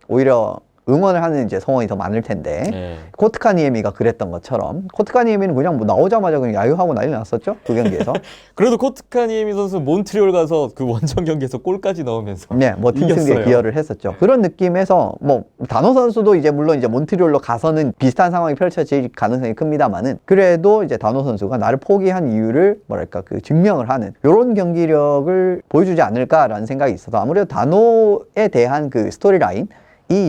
오히려 응원을 하는 이제 성원이 더 많을 텐데 네. 코트카니에미가 그랬던 것처럼 코트카니에미는 그냥 뭐 나오자마자 그냥 야유하고 난리 났었죠 그 경기에서. 그래도 코트카니에미 선수 몬트리올 가서 그 원정 경기에서 골까지 넣으면서 네, 뭐 팀 승리에 이겼어요. 기여를 했었죠. 그런 느낌에서 뭐 다노 선수도 이제 물론 이제 몬트리올로 가서는 비슷한 상황이 펼쳐질 가능성이 큽니다만은 그래도 이제 다노 선수가 나를 포기한 이유를 뭐랄까 그 증명을 하는 이런 경기력을 보여주지 않을까라는 생각이 있어서 아무래도 다노에 대한 그 스토리라인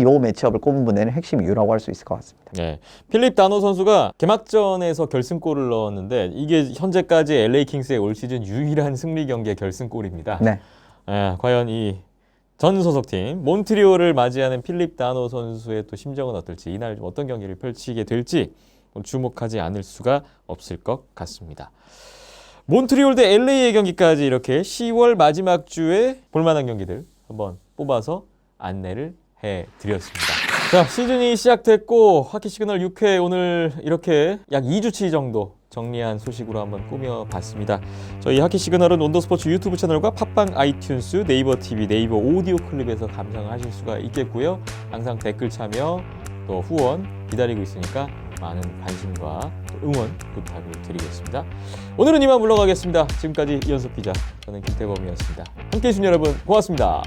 요 매치업을 꼽은 분에는 핵심 이유라고 할 수 있을 것 같습니다. 네. 필립 다노 선수가 개막전에서 결승골을 넣었는데 이게 현재까지 LA 킹스의 올 시즌 유일한 승리 경기의 결승골입니다. 네. 과연 이 전 소속팀 몬트리올을 맞이하는 필립 다노 선수의 또 심정은 어떨지 이날 좀 어떤 경기를 펼치게 될지 주목하지 않을 수가 없을 것 같습니다. 몬트리올 대 LA의 경기까지 이렇게 10월 마지막 주에 볼만한 경기들 한번 뽑아서 안내를 해드렸습니다. 자, 시즌이 시작됐고 하키 시그널 6회 오늘 이렇게 약 2주치 정도 정리한 소식으로 한번 꾸며봤습니다. 저희 하키 시그널은 온더스포츠 유튜브 채널과 팟빵, 아이튠스, 네이버 TV, 네이버 오디오 클립에서 감상하실 수가 있겠고요. 항상 댓글 참여, 또 후원 기다리고 있으니까 많은 관심과 응원 부탁을 드리겠습니다. 오늘은 이만 물러가겠습니다. 지금까지 이현석 기자, 저는 김태범이었습니다. 함께해 주신 여러분 고맙습니다.